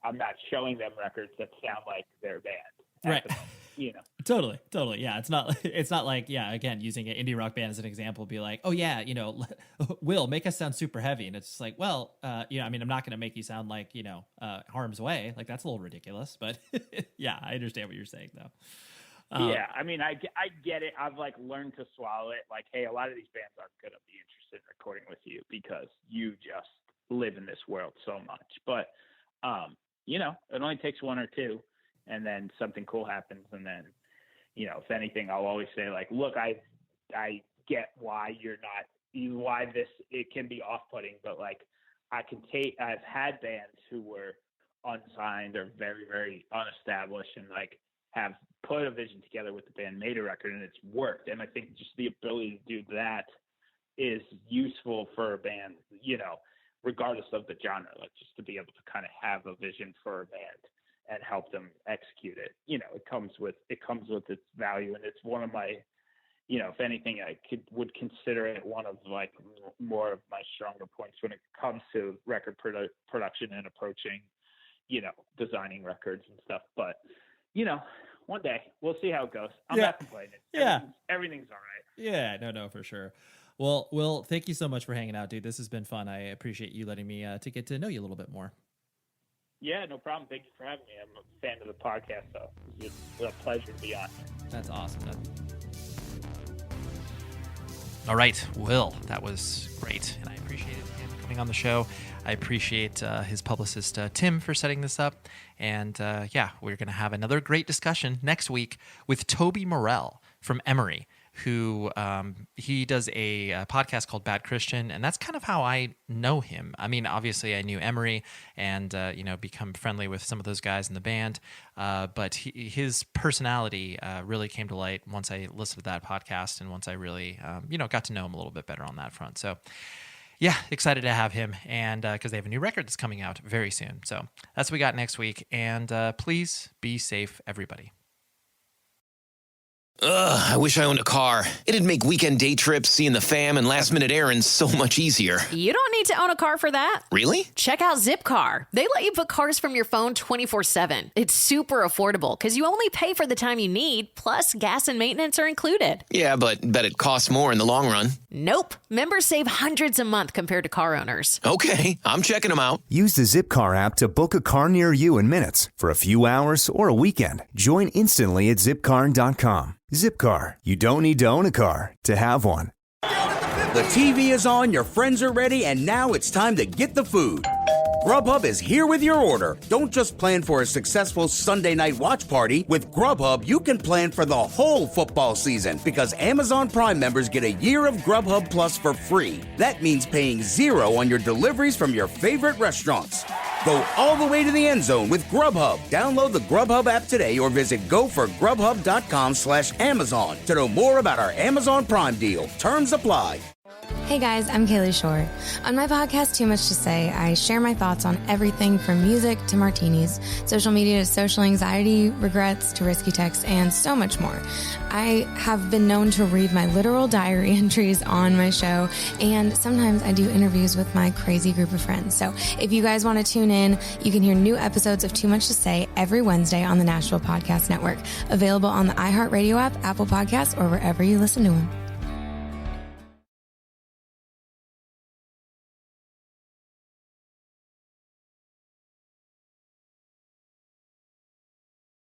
I'm not showing them records that sound like their band. Right. Totally. Yeah. It's not like, yeah, again, using an indie rock band as an example, be like, oh yeah, Will, make us sound super heavy. And it's just like, well, I mean, I'm not going to make you sound like, Harm's Way. Like that's a little ridiculous, but yeah, I understand what you're saying though. Yeah. I mean, I get it. I've like learned to swallow it. Like, hey, a lot of these bands aren't going to be interested in recording with you because you just live in this world so much, but, it only takes one or two. And then something cool happens. And then, if anything, I'll always say like, look, I get why it can be off-putting, but like I've had bands who were unsigned or very, very unestablished and like have put a vision together with the band, made a record, and it's worked. And I think just the ability to do that is useful for a band, regardless of the genre, like just to be able to kind of have a vision for a band and help them execute it. It comes with its value, and it's one of my, if anything, I would consider it one of like more of my stronger points when it comes to record production and approaching, designing records and stuff. But, one day we'll see how it goes. I'm not complaining. Yeah. Everything's all right. Yeah, no, for sure. Well, Will, thank you so much for hanging out, dude. This has been fun. I appreciate you letting me to get to know you a little bit more. Yeah, no problem. Thank you for having me. I'm a fan of the podcast, so it's a pleasure to be on here. That's awesome. All right, Will, that was great, and I appreciated him coming on the show. I appreciate his publicist, Tim, for setting this up. And we're going to have another great discussion next week with Toby Morell from Emory, who he does a podcast called Bad Christian, and that's kind of how I know him. I mean, obviously I knew Emory and, become friendly with some of those guys in the band, but his personality really came to light once I listened to that podcast and once I really, got to know him a little bit better on that front. So, yeah, excited to have him, and because they have a new record that's coming out very soon. So that's what we got next week, and please be safe, everybody. Ugh, I wish I owned a car. It'd make weekend day trips, seeing the fam, and last-minute errands so much easier. You don't need to own a car for that. Really? Check out Zipcar. They let you book cars from your phone 24/7. It's super affordable because you only pay for the time you need, plus gas and maintenance are included. Yeah, but bet it costs more in the long run. Nope. Members save hundreds a month compared to car owners. Okay, I'm checking them out. Use the Zipcar app to book a car near you in minutes for a few hours or a weekend. Join instantly at zipcar.com. Zipcar. You don't need to own a car to have one. The TV is on, your friends are ready, and now it's time to get the food. Grubhub is here with your order. Don't just plan for a successful Sunday night watch party. With Grubhub, you can plan for the whole football season because Amazon Prime members get a year of Grubhub Plus for free. That means paying $0 on your deliveries from your favorite restaurants. Go all the way to the end zone with Grubhub. Download the Grubhub app today or visit goforgrubhub.com/Amazon to know more about our Amazon Prime deal. Terms apply. Hey guys, I'm Kaylee Shore. On my podcast, Too Much to Say, I share my thoughts on everything from music to martinis, social media to social anxiety, regrets to risky texts, and so much more. I have been known to read my literal diary entries on my show, and sometimes I do interviews with my crazy group of friends. So if you guys want to tune in, you can hear new episodes of Too Much to Say every Wednesday on the Nashville Podcast Network, available on the iHeartRadio app, Apple Podcasts, or wherever you listen to them.